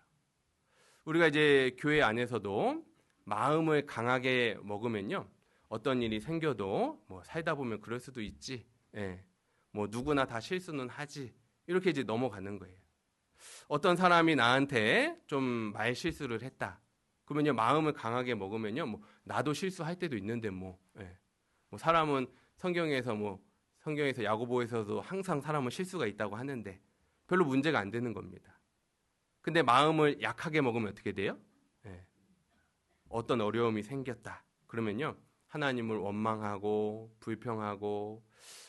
우리가 이제 교회 안에서도 마음을 강하게 먹으면요, 어떤 일이 생겨도 뭐 살다 보면 그럴 수도 있지, 뭐 누구나 다 실수는 하지, 이렇게 이제 넘어가는 거예요. 어떤 사람이 나한테 좀 말 실수를 했다. 그러면요, 마음을 강하게 먹으면요, 뭐 나도 실수할 때도 있는데 뭐 사람은 성경에서 야고보에서도 항상 사람은 실수가 있다고 하는데 별로 문제가 안 되는 겁니다. 근데 마음을 약하게 먹으면 어떻게 돼요? 어떤 어려움이 생겼다. 그러면요, 하나님을 원망하고 불평하고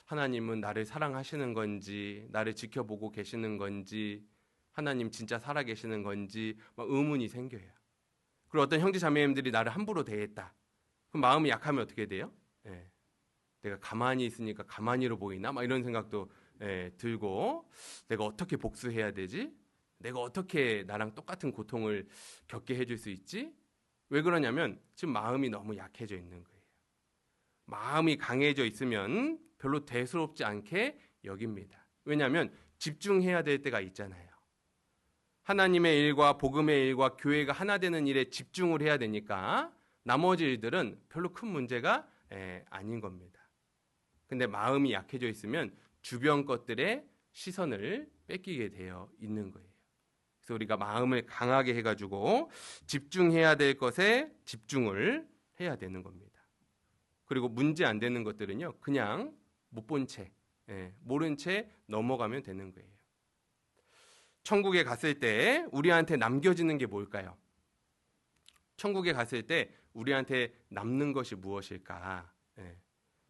하나님은 나를 사랑하시는 건지, 나를 지켜보고 계시는 건지, 하나님 진짜 살아계시는 건지 막 의문이 생겨요. 그리고 어떤 형제 자매님들이 나를 함부로 대했다. 그럼 마음이 약하면 어떻게 돼요? 예, 내가 가만히 있으니까 가만히로 보이나? 막 이런 생각도 들고, 내가 어떻게 복수해야 되지? 내가 어떻게 나랑 똑같은 고통을 겪게 해줄 수 있지? 왜 그러냐면 지금 마음이 너무 약해져 있는 거예요. 마음이 강해져 있으면 별로 대수롭지 않게 여깁니다. 왜냐하면 집중해야 될 때가 있잖아요. 하나님의 일과 복음의 일과 교회가 하나 되는 일에 집중을 해야 되니까 나머지 일들은 별로 큰 문제가 아닌 겁니다. 근데 마음이 약해져 있으면 주변 것들의 시선을 뺏기게 되어 있는 거예요. 그래서 우리가 마음을 강하게 해가지고 집중해야 될 것에 집중을 해야 되는 겁니다. 그리고 문제 안 되는 것들은요, 그냥 못 본 채, 모른 채 넘어가면 되는 거예요. 천국에 갔을 때 우리한테 남겨지는 게 뭘까요? 천국에 갔을 때 우리한테 남는 것이 무엇일까?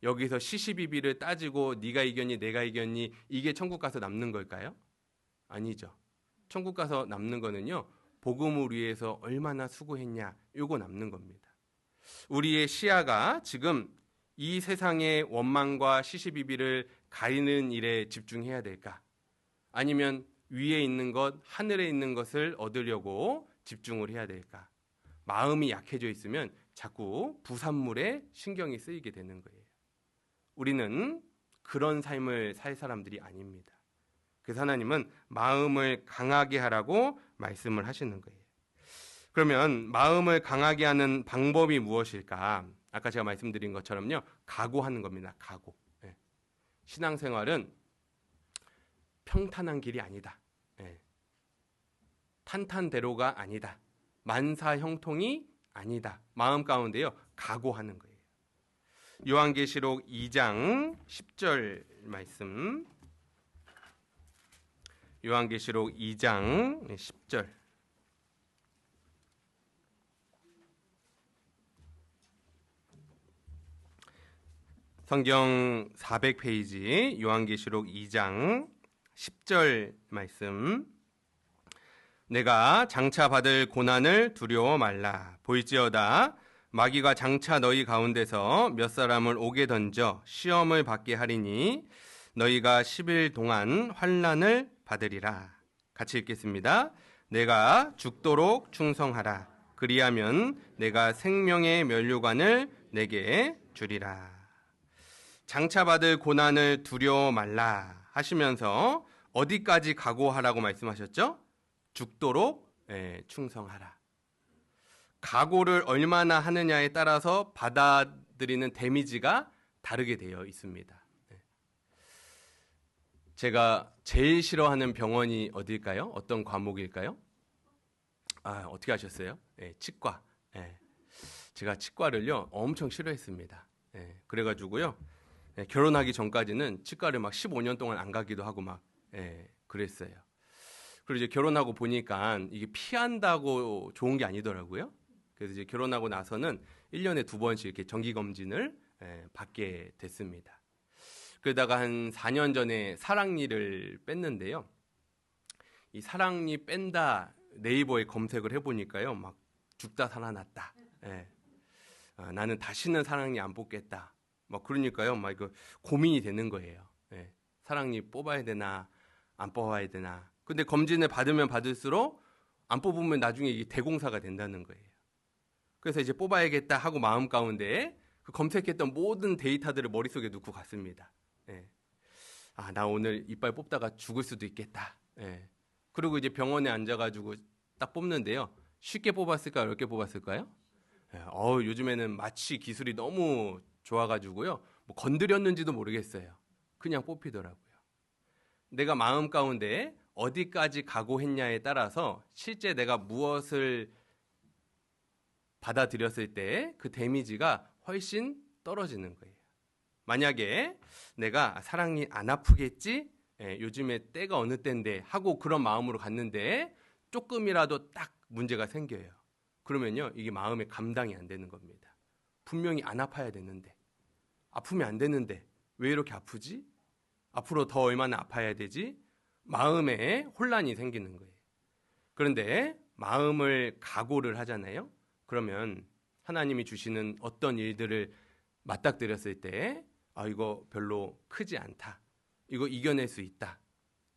여기서 시시비비를 따지고 네가 이겼니 내가 이겼니 이게 천국 가서 남는 걸까요? 아니죠. 천국 가서 남는 거는요, 복음을 위해서 얼마나 수고했냐, 요거 남는 겁니다. 우리의 시야가 지금 이 세상의 원망과 시시비비를 가리는 일에 집중해야 될까? 아니면 위에 있는 것, 하늘에 있는 것을 얻으려고 집중을 해야 될까? 마음이 약해져 있으면 자꾸 부산물에 신경이 쓰이게 되는 거예요. 우리는 그런 삶을 살 사람들이 아닙니다. 그래서 하나님은 마음을 강하게 하라고 말씀을 하시는 거예요. 그러면 마음을 강하게 하는 방법이 무엇일까? 아까 제가 말씀드린 것처럼요, 각오하는 겁니다. 각오. 신앙생활은 평탄한 길이 아니다. 탄탄대로가 아니다. 만사형통이 아니다. 마음 가운데요, 각오하는 거예요. 요한계시록 2장 10절 말씀. 요한계시록 2장 10절. 성경 400페이지 요한계시록 2장 10절 말씀. 내가 장차 받을 고난을 두려워 말라. 볼지어다 마귀가 장차 너희 가운데서 몇 사람을 옥에 던져 시험을 받게 하리니 너희가 10일 동안 환난을 받으리라. 같이 읽겠습니다. 내가 죽도록 충성하라. 그리하면 내가 생명의 면류관을 내게 주리라. 장차 받을 고난을 두려워 말라 하시면서 어디까지 각오하라고 말씀하셨죠? 죽도록 충성하라. 각오를 얼마나 하느냐에 따라서 받아들이는 데미지가 다르게 되어 있습니다. 제가 제일 싫어하는 병원이 어딜까요? 어떤 과목일까요? 어떻게 하셨어요? 치과. 제가 치과를요 엄청 싫어했습니다. 그래가지고요 결혼하기 전까지는 치과를 막 15년 동안 안 가기도 하고 막 그랬어요. 그리고 이제 결혼하고 보니까 이게 피한다고 좋은 게 아니더라고요. 그래서 이제 결혼하고 나서는 1년에 2번씩 이렇게 정기검진을 받게 됐습니다. 그러다가 한 4년 전에 사랑니를 뺐는데요. 이 사랑니 뺀다 네이버에 검색을 해보니까요. 막 죽다 살아났다. 나는 다시는 사랑니 안 뽑겠다. 막 그러니까요. 막 이거 고민이 되는 거예요. 사랑니 뽑아야 되나 안 뽑아야 되나. 근데 검진을 받으면 받을수록 안 뽑으면 나중에 이게 대공사가 된다는 거예요. 그래서 이제 뽑아야겠다 하고 마음 가운데 그 검색했던 모든 데이터들을 머릿속에 넣고 갔습니다. 나 오늘 이빨 뽑다가 죽을 수도 있겠다. 그리고 이제 병원에 앉아가지고 딱 뽑는데요. 쉽게 뽑았을까요? 어렵게 뽑았을까요? 요즘에는 마취 기술이 너무 좋아가지고요. 뭐 건드렸는지도 모르겠어요. 그냥 뽑히더라고요. 내가 마음 가운데 어디까지 각오했냐에 따라서 실제 내가 무엇을 받아들였을 때 그 데미지가 훨씬 떨어지는 거예요. 만약에 내가 사랑니 안 아프겠지? 요즘에 때가 어느 때인데 하고 그런 마음으로 갔는데 조금이라도 딱 문제가 생겨요. 그러면요, 이게 마음에 감당이 안 되는 겁니다. 분명히 안 아파야 되는데, 아프면 안 되는데, 왜 이렇게 아프지? 앞으로 더 얼마나 아파야 되지? 마음에 혼란이 생기는 거예요. 그런데 마음을 각오를 하잖아요. 그러면 하나님이 주시는 어떤 일들을 맞닥뜨렸을 때 이거 별로 크지 않다. 이거 이겨낼 수 있다.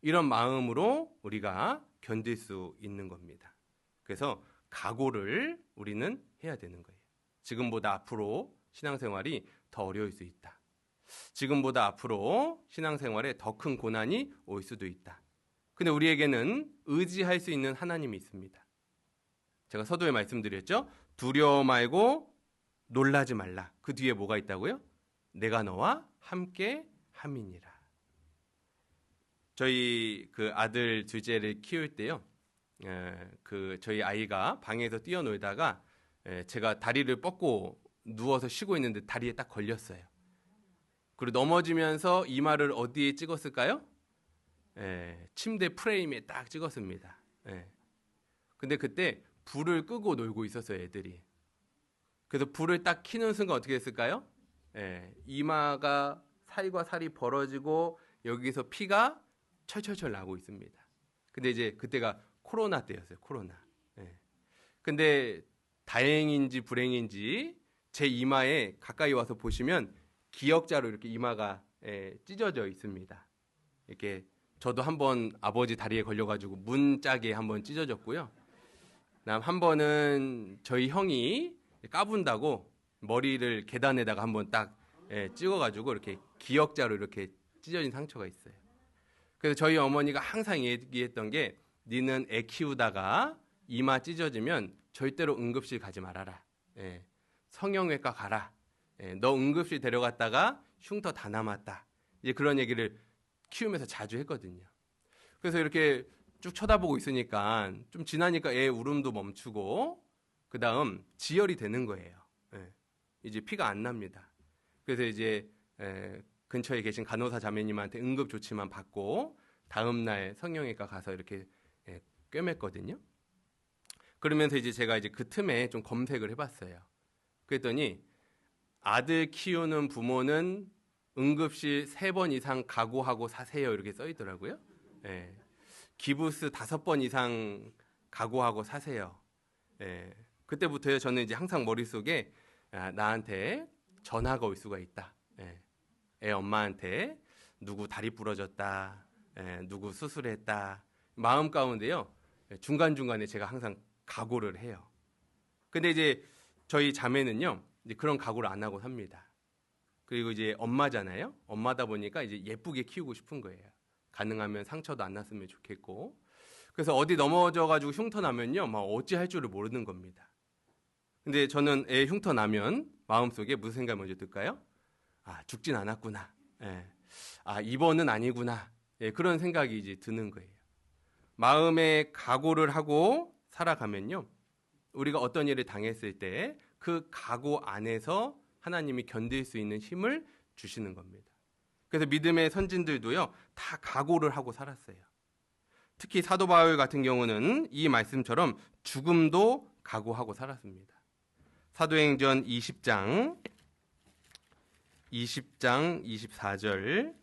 이런 마음으로 우리가 견딜 수 있는 겁니다. 그래서 각오를 우리는 해야 되는 거예요. 지금보다 앞으로 신앙생활이 더 어려울 수 있다. 지금보다 앞으로 신앙생활에 더 큰 고난이 올 수도 있다. 근데 우리에게는 의지할 수 있는 하나님이 있습니다. 제가 서두에 말씀드렸죠? 두려워 말고 놀라지 말라. 그 뒤에 뭐가 있다고요? 내가 너와 함께 함이니라. 저희 그 아들 둘째를 키울 때요. 저희 아이가 방에서 뛰어놀다가 제가 다리를 뻗고 누워서 쉬고 있는데 다리에 딱 걸렸어요. 그리고 넘어지면서 이마를 어디에 찍었을까요? 침대 프레임에 딱 찍었습니다. 근데 그때 불을 끄고 놀고 있었어요, 애들이. 그래서 불을 딱 켜는 순간 어떻게 됐을까요? 이마가 살과 살이 벌어지고 여기서 피가 철철철 나고 있습니다. 근데 이제 그때가 코로나 때였어요, 코로나. 근데 다행인지 불행인지 제 이마에 가까이 와서 보시면 기역자로 이렇게 이마가 찢어져 있습니다. 이렇게 저도 한번 아버지 다리에 걸려가지고 문짝에 한번 찢어졌고요. 한 번은 저희 형이 까분다고 머리를 계단에다가 한번 딱 찍어가지고 이렇게 기역자로 이렇게 찢어진 상처가 있어요. 그래서 저희 어머니가 항상 얘기했던 게 니는 애 키우다가 이마 찢어지면 절대로 응급실 가지 말아라. 성형외과 가라. 너 응급실 데려갔다가 흉터 다 남았다. 이제 그런 얘기를 키우면서 자주 했거든요. 그래서 이렇게 쭉 쳐다보고 있으니까 좀 지나니까 애 울음도 멈추고 그 다음 지혈이 되는 거예요. 이제 피가 안 납니다. 그래서 이제 근처에 계신 간호사 자매님한테 응급 조치만 받고 다음날 성형외과 가서 이렇게 꿰맸거든요. 그러면서 이제 제가 이제 그 틈에 좀 검색을 해봤어요. 그랬더니 아들 키우는 부모는 응급실 3번 이상 각오하고 사세요 이렇게 써 있더라고요. 기부스 5번 이상 각오하고 사세요. 그때부터요 저는 이제 항상 머릿속에 나한테 전화가 올 수가 있다. 애 엄마한테 누구 다리 부러졌다. 누구 수술했다. 마음 가운데요. 중간중간에 제가 항상 각오를 해요. 근데 이제 저희 자매는요. 이제 그런 각오를 안 하고 삽니다. 그리고 이제 엄마잖아요. 엄마다 보니까 이제 예쁘게 키우고 싶은 거예요. 가능하면 상처도 안 났으면 좋겠고. 그래서 어디 넘어져가지고 흉터 나면요. 막 어찌 할 줄을 모르는 겁니다. 근데 저는 애 흉터 나면 마음속에 무슨 생각이 먼저 들까요? 죽진 않았구나. 입원은 아니구나. 그런 생각이 이제 드는 거예요. 마음에 각오를 하고 살아가면요. 우리가 어떤 일을 당했을 때 그 각오 안에서 하나님이 견딜 수 있는 힘을 주시는 겁니다. 그래서 믿음의 선진들도요. 다 각오를 하고 살았어요. 특히 사도 바울 같은 경우는 이 말씀처럼 죽음도 각오하고 살았습니다. 사도행전 20장 24절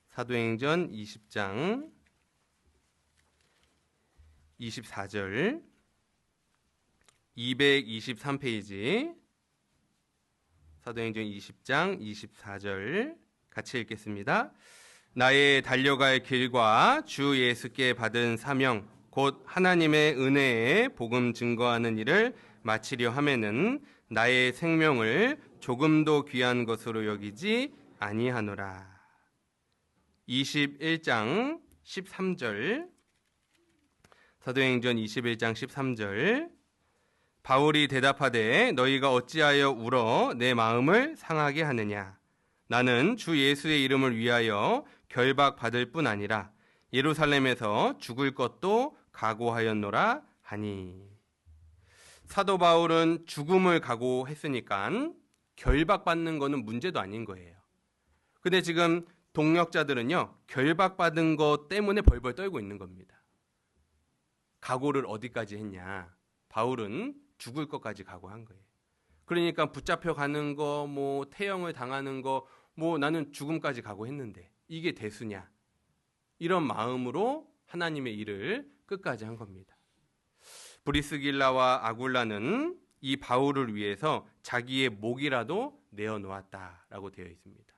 사도행전 20장 24절 223페이지 사도행전 20장 24절 같이 읽겠습니다. 나의 달려갈 길과 주 예수께 받은 사명 곧 하나님의 은혜에 복음 증거하는 일을 마치려 하면은 나의 생명을 조금도 귀한 것으로 여기지 아니하노라. 21장 13절 사도행전 21장 13절 바울이 대답하되 너희가 어찌하여 울어 내 마음을 상하게 하느냐. 나는 주 예수의 이름을 위하여 결박받을 뿐 아니라 예루살렘에서 죽을 것도 각오하였노라 하니. 사도 바울은 죽음을 각오했으니까 결박받는 거는 문제도 아닌 거예요. 근데 지금 동역자들은요. 결박받은 것 때문에 벌벌 떨고 있는 겁니다. 각오를 어디까지 했냐. 바울은 죽을 것까지 각오한 거예요. 그러니까 붙잡혀 가는 거, 태형을 당하는 거 뭐 나는 죽음까지 가고 했는데 이게 대수냐? 이런 마음으로 하나님의 일을 끝까지 한 겁니다. 브리스길라와 아굴라는 이 바울을 위해서 자기의 목이라도 내어놓았다라고 되어 있습니다.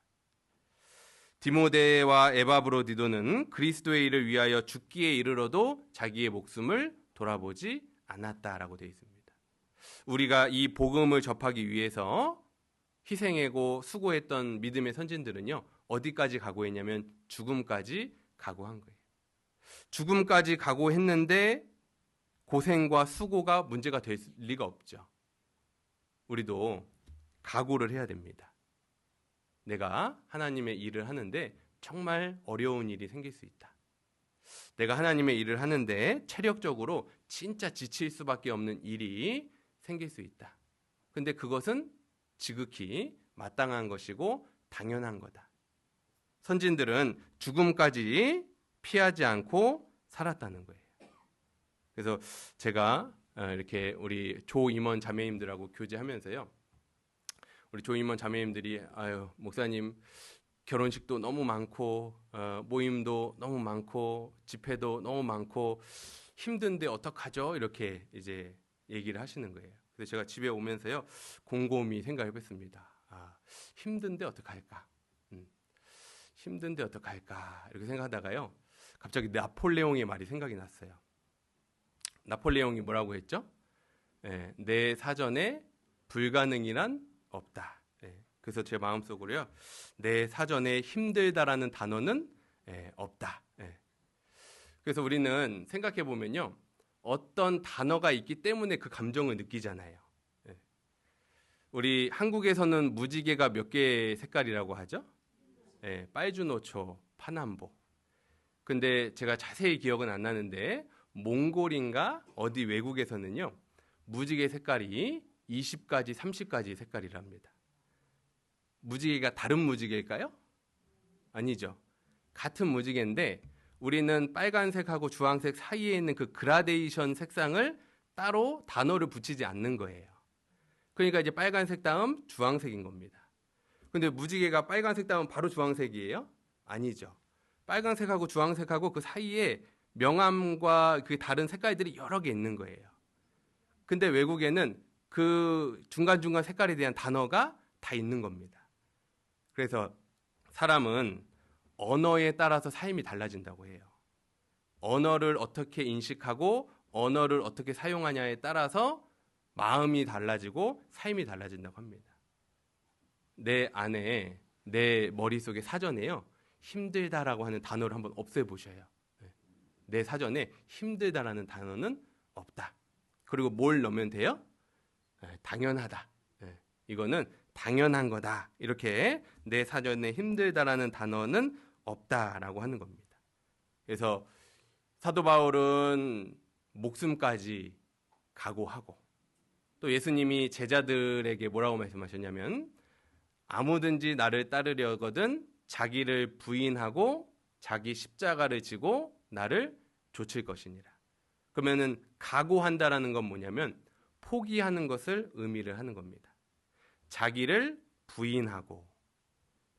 디모데와 에바브로디도는 그리스도의 일을 위하여 죽기에 이르러도 자기의 목숨을 돌아보지 않았다라고 되어 있습니다. 우리가 이 복음을 접하기 위해서 희생하고 수고했던 믿음의 선진들은요, 어디까지 각오했냐면 죽음까지 각오한 거예요. 죽음까지 각오했는데 고생과 수고가 문제가 될 리가 없죠. 우리도 각오를 해야 됩니다. 내가 하나님의 일을 하는데 정말 어려운 일이 생길 수 있다. 내가 하나님의 일을 하는데 체력적으로 진짜 지칠 수밖에 없는 일이 생길 수 있다. 근데 그것은 지극히 마땅한 것이고 당연한 거다. 선진들은 죽음까지 피하지 않고 살았다는 거예요. 그래서 제가 이렇게 우리 조 임원 자매님들하고 교제하면서요, 우리 조 임원 자매님들이 아유 목사님 결혼식도 너무 많고 모임도 너무 많고 집회도 너무 많고 힘든데 어떡하죠? 이렇게 이제 얘기를 하시는 거예요. 그래서 제가 집에 오면서요 곰곰이 생각해봤습니다. 힘든데 어떡할까? 힘든데 어떡할까? 이렇게 생각하다가요 갑자기 나폴레옹의 말이 생각이 났어요. 나폴레옹이 뭐라고 했죠? 내 사전에 불가능이란 없다. 그래서 제 마음속으로요, 내 사전에 힘들다라는 단어는 없다. 그래서 우리는 생각해 보면요, 어떤 단어가 있기 때문에 그 감정을 느끼잖아요. 우리 한국에서는 무지개가 몇 개의 색깔이라고 하죠? 빨주노초, 파남보. 근데 제가 자세히 기억은 안 나는데 몽골인가 어디 외국에서는요, 무지개 색깔이 20가지, 30가지 색깔이랍니다. 무지개가 다른 무지개일까요? 아니죠. 같은 무지개인데 우리는 빨간색하고 주황색 사이에 있는 그 그라데이션 색상을 따로 단어를 붙이지 않는 거예요. 그러니까 이제 빨간색 다음 주황색인 겁니다. 근데 무지개가 빨간색 다음 바로 주황색이에요? 아니죠. 빨간색하고 주황색하고 그 사이에 명암과 그 다른 색깔들이 여러 개 있는 거예요. 근데 외국에는 그 중간중간 색깔에 대한 단어가 다 있는 겁니다. 그래서 사람은 언어에 따라서 삶이 달라진다고 해요. 언어를 어떻게 인식하고 언어를 어떻게 사용하냐에 따라서 마음이 달라지고 삶이 달라진다고 합니다. 내 안에, 내 머릿속에 사전에요, 힘들다라고 하는 단어를 한번 없애보셔요. 내 사전에 힘들다라는 단어는 없다. 그리고 뭘 넣으면 돼요? 당연하다. 이거는 당연한 거다. 이렇게 내 사전에 힘들다라는 단어는 없다라고 하는 겁니다. 그래서 사도 바울은 목숨까지 각오하고, 또 예수님이 제자들에게 뭐라고 말씀하셨냐면, 아무든지 나를 따르려거든 자기를 부인하고 자기 십자가를 지고 나를 좇을 것이니라. 그러면은 각오한다라는 건 뭐냐면 포기하는 것을 의미를 하는 겁니다. 자기를 부인하고,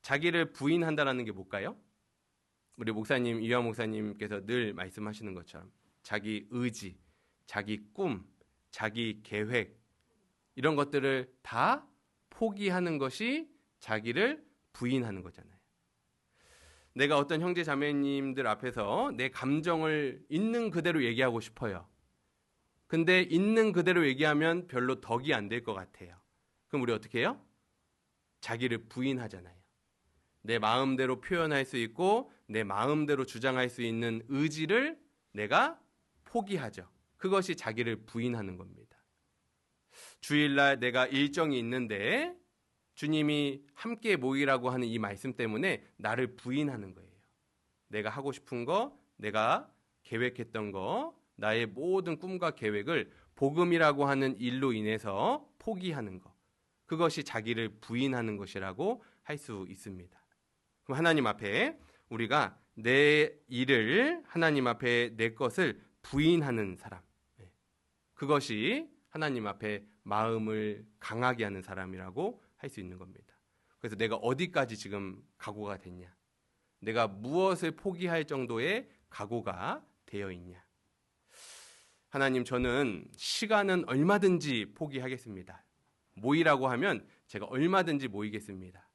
자기를 부인한다라는 게 뭘까요? 우리 목사님, 이화 목사님께서 늘 말씀하시는 것처럼 자기 의지, 자기 꿈, 자기 계획, 이런 것들을 다 포기하는 것이 자기를 부인하는 거잖아요. 내가 어떤 형제 자매님들 앞에서 내 감정을 있는 그대로 얘기하고 싶어요. 근데 있는 그대로 얘기하면 별로 덕이 안 될 것 같아요. 그럼 우리 어떻게 해요? 자기를 부인하잖아요. 내 마음대로 표현할 수 있고 내 마음대로 주장할 수 있는 의지를 내가 포기하죠. 그것이 자기를 부인하는 겁니다. 주일날 내가 일정이 있는데 주님이 함께 모이라고 하는 이 말씀 때문에 나를 부인하는 거예요. 내가 하고 싶은 거, 내가 계획했던 거, 나의 모든 꿈과 계획을 복음이라고 하는 일로 인해서 포기하는 것. 그것이 자기를 부인하는 것이라고 할 수 있습니다. 그럼 하나님 앞에 우리가 내 일을, 하나님 앞에 내 것을 부인하는 사람, 그것이 하나님 앞에 마음을 강하게 하는 사람이라고 할 수 있는 겁니다. 그래서 내가 어디까지 지금 각오가 됐냐? 내가 무엇을 포기할 정도의 각오가 되어 있냐? 하나님, 저는 시간은 얼마든지 포기하겠습니다. 모이라고 하면 제가 얼마든지 모이겠습니다.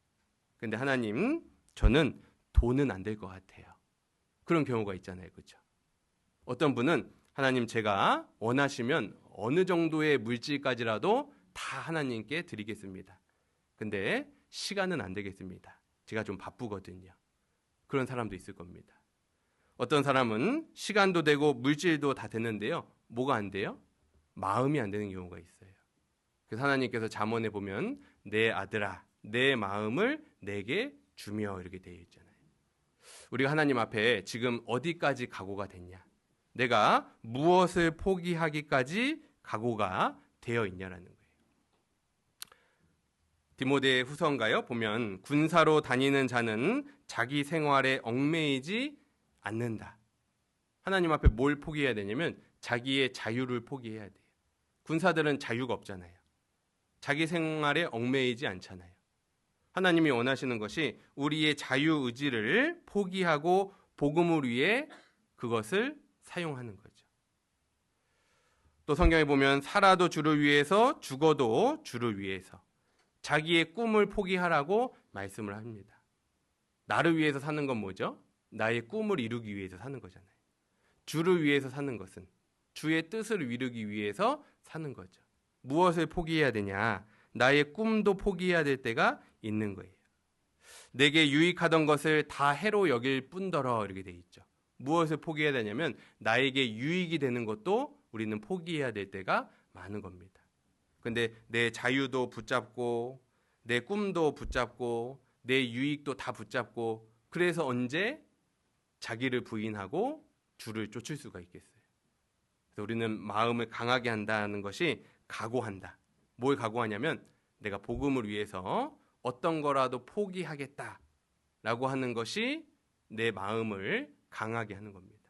근데 하나님, 저는 돈은 안 될 것 같아요. 그런 경우가 있잖아요. 그렇죠? 어떤 분은 하나님, 제가 원하시면 어느 정도의 물질까지라도 다 하나님께 드리겠습니다. 근데 시간은 안 되겠습니다. 제가 좀 바쁘거든요. 그런 사람도 있을 겁니다. 어떤 사람은 시간도 되고 물질도 다 됐는데요. 뭐가 안 돼요? 마음이 안 되는 경우가 있어요. 그래서 하나님께서 잠언에 보면 내 아들아, 내 마음을 내게 주며 이렇게 되어 있잖아요. 우리가 하나님 앞에 지금 어디까지 각오가 됐냐? 내가 무엇을 포기하기까지 각오가 되어 있냐라는 거예요. 디모데 후서인가요? 보면 군사로 다니는 자는 자기 생활에 얽매이지 않는다. 하나님 앞에 뭘 포기해야 되냐면 자기의 자유를 포기해야 돼요. 군사들은 자유가 없잖아요. 자기 생활에 얽매이지 않잖아요. 하나님이 원하시는 것이 우리의 자유의지를 포기하고 복음을 위해 그것을 사용하는 거죠. 또 성경에 보면 살아도 주를 위해서 죽어도 주를 위해서 자기의 꿈을 포기하라고 말씀을 합니다. 나를 위해서 사는 건 뭐죠? 나의 꿈을 이루기 위해서 사는 거잖아요. 주를 위해서 사는 것은 주의 뜻을 이루기 위해서 사는 거죠. 무엇을 포기해야 되냐? 나의 꿈도 포기해야 될 때가 있는 거예요. 내게 유익하던 것을 다 해로 여길 뿐더러 이렇게 돼 있죠. 무엇을 포기해야 되냐면 나에게 유익이 되는 것도 우리는 포기해야 될 때가 많은 겁니다. 근데 내 자유도 붙잡고 내 꿈도 붙잡고 내 유익도 다 붙잡고 그래서 언제 자기를 부인하고 주를 쫓을 수가 있겠어요. 그래서 우리는 마음을 강하게 한다는 것이 각오한다. 뭘 각오하냐면 내가 복음을 위해서 어떤 거라도 포기하겠다라고 하는 것이 내 마음을 강하게 하는 겁니다.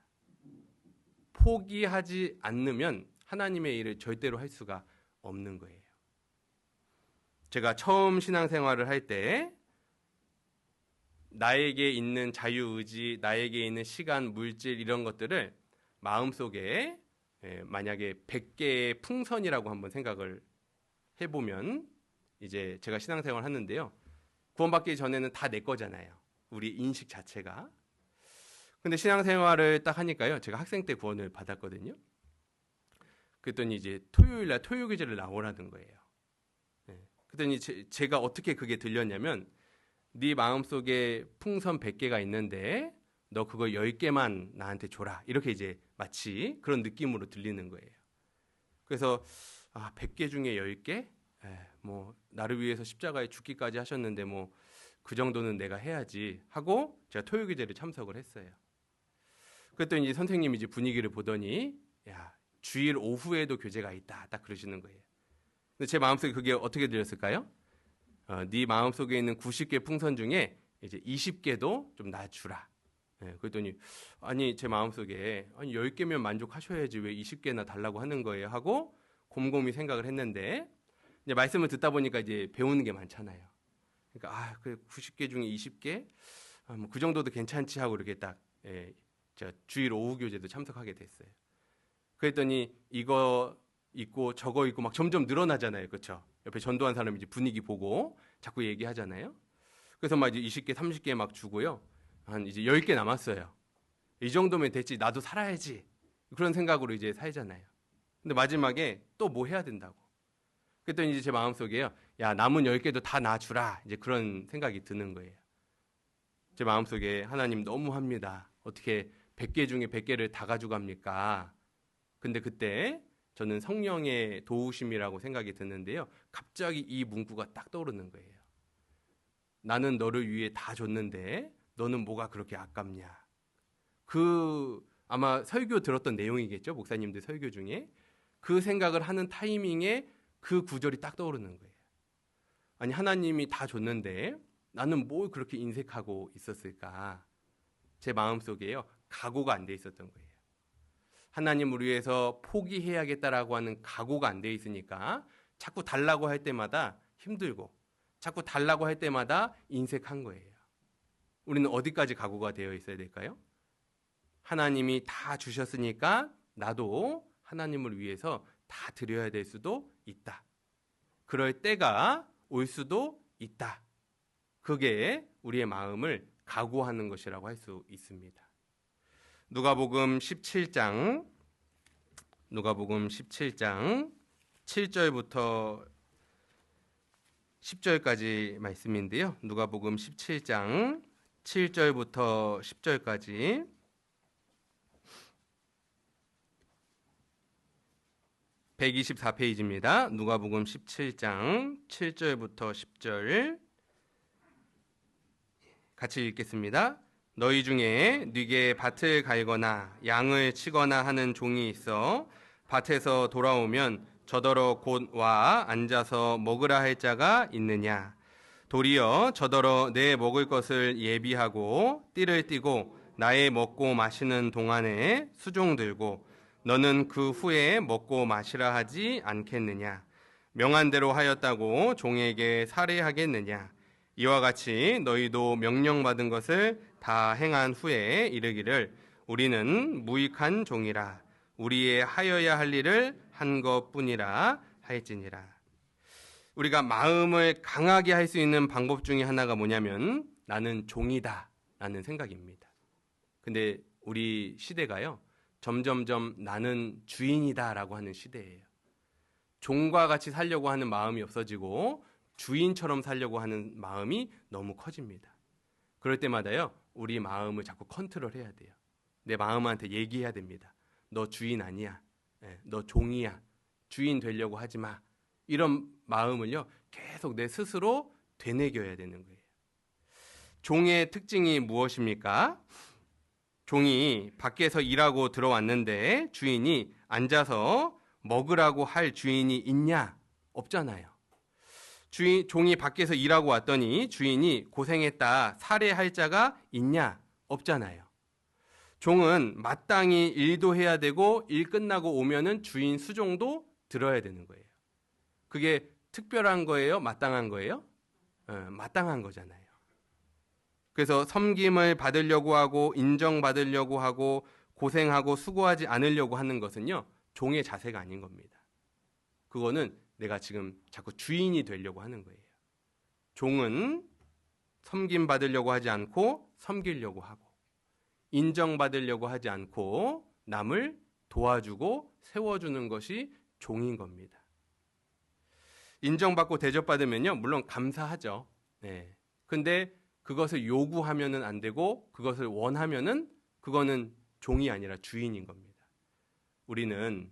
포기하지 않으면 하나님의 일을 절대로 할 수가 없는 거예요. 제가 처음 신앙생활을 할 때 나에게 있는 자유의지, 나에게 있는 시간, 물질 이런 것들을 마음속에 만약에 100개의 풍선이라고 한번 생각을 해보면 이제 제가 신앙생활을 하는데요. 구원받기 전에는 다 내 거잖아요. 우리 인식 자체가. 근데 신앙생활을 딱 하니까요. 제가 학생 때 구원을 받았거든요. 그랬더니 이제 토요일날 토요기제를 나오라는 거예요. 그랬더니 제가 어떻게 그게 들렸냐면 네 마음속에 풍선 100개가 있는데 너 그거 10개만 나한테 줘라. 이렇게 이제 마치 그런 느낌으로 들리는 거예요. 그래서 100개 중에 10개? 뭐 나를 위해서 십자가에 죽기까지 하셨는데 뭐 그 정도는 내가 해야지 하고 제가 토요기제를 참석을 했어요. 그랬더니 이제 선생님이 이제 분위기를 보더니 야, 주일 오후에도 교제가 있다. 딱 그러시는 거예요. 근데 제 마음속에 그게 어떻게 들렸을까요? 네 마음속에 있는 90개 풍선 중에 이제 20개도 좀 놔주라. 그랬더니 아니 제 마음속에 10개면 만족하셔야지 왜 20개나 달라고 하는 거예요 하고 곰곰이 생각을 했는데 이제 말씀을 듣다 보니까 이제 배우는 게 많잖아요. 그러니까 그 90개 중에 20개 뭐 그 정도도 괜찮지 하고 이렇게 딱 제가 주일 오후 교제도 참석하게 됐어요. 그랬더니 이거 있고 저거 있고 막 점점 늘어나잖아요. 그렇죠? 옆에 전도한 사람이 이제 분위기 보고 자꾸 얘기하잖아요. 그래서 막 이제 20개, 30개 막 주고요. 한 이제 10개 남았어요. 이 정도면 됐지. 나도 살아야지. 그런 생각으로 이제 살잖아요. 근데 마지막에 또 뭐 해야 된다고. 그랬더니 이제 제 마음속에요. 야, 남은 10개도 다 놔주라. 이제 그런 생각이 드는 거예요. 제 마음속에 하나님 너무합니다. 어떻게 100개 중에 100개를 다 가져갑니까? 근데 그때 저는 성령의 도우심이라고 생각이 드는데요. 갑자기 이 문구가 딱 떠오르는 거예요. 나는 너를 위해 다 줬는데 너는 뭐가 그렇게 아깝냐. 아마 설교 들었던 내용이겠죠. 목사님들 설교 중에. 그 생각을 하는 타이밍에 그 구절이 딱 떠오르는 거예요. 아니 하나님이 다 줬는데 나는 뭘 그렇게 인색하고 있었을까. 제 마음속에요. 각오가 안 돼 있었던 거예요. 하나님을 위해서 포기해야겠다라고 하는 각오가 안 돼 있으니까 자꾸 달라고 할 때마다 힘들고 자꾸 달라고 할 때마다 인색한 거예요. 우리는 어디까지 각오가 되어 있어야 될까요? 하나님이 다 주셨으니까 나도 하나님을 위해서 다 드려야 될 수도 있다. 그럴 때가 올 수도 있다. 그게 우리의 마음을 각오하는 것이라고 할 수 있습니다. 누가복음 17장 7절부터 10절까지 말씀인데요. 누가복음 17장 7절부터 10절까지 124페이지입니다. 누가복음 17장 7절부터 10절 같이 읽겠습니다. 너희 중에 네게 밭을 갈거나 양을 치거나 하는 종이 있어 밭에서 돌아오면 저더러 곧 와 앉아서 먹으라 할 자가 있느냐? 도리어 저더러 내 먹을 것을 예비하고 띠를 띠고 나의 먹고 마시는 동안에 수종 들고 너는 그 후에 먹고 마시라 하지 않겠느냐? 명한 대로 하였다고 종에게 살해하겠느냐? 이와 같이 너희도 명령받은 것을 다 행한 후에 이르기를 우리는 무익한 종이라 우리의 하여야 할 일을 한 것뿐이라 할지니라. 우리가 마음을 강하게 할 수 있는 방법 중에 하나가 뭐냐면 나는 종이다 라는 생각입니다. 근데 우리 시대가요 점점점 나는 주인이다 라고 하는 시대예요. 종과 같이 살려고 하는 마음이 없어지고 주인처럼 살려고 하는 마음이 너무 커집니다. 그럴 때마다요 우리 마음을 자꾸 컨트롤해야 돼요. 내 마음한테 얘기해야 됩니다. 너 주인 아니야. 너 종이야. 주인 되려고 하지 마. 이런 마음을요 계속 내 스스로 되뇌겨야 되는 거예요. 종의 특징이 무엇입니까? 종이 밖에서 일하고 들어왔는데 주인이 앉아서 먹으라고 할 주인이 있냐? 없잖아요. 종이 밖에서 일하고 왔더니 주인이 고생했다 살해할 자가 있냐? 없잖아요. 종은 마땅히 일도 해야 되고 일 끝나고 오면은 주인 수종도 들어야 되는 거예요. 그게 특별한 거예요? 마땅한 거예요? 마땅한 거잖아요. 그래서 섬김을 받으려고 하고 인정받으려고 하고 고생하고 수고하지 않으려고 하는 것은요 종의 자세가 아닌 겁니다. 그거는 내가 지금 자꾸 주인이 되려고 하는 거예요. 종은 섬김받으려고 하지 않고 섬기려고 하고 인정받으려고 하지 않고 남을 도와주고 세워주는 것이 종인 겁니다. 인정받고 대접받으면요 물론 감사하죠. 네. 근데 그것을 요구하면은 안 되고 그것을 원하면은 그거는 종이 아니라 주인인 겁니다. 우리는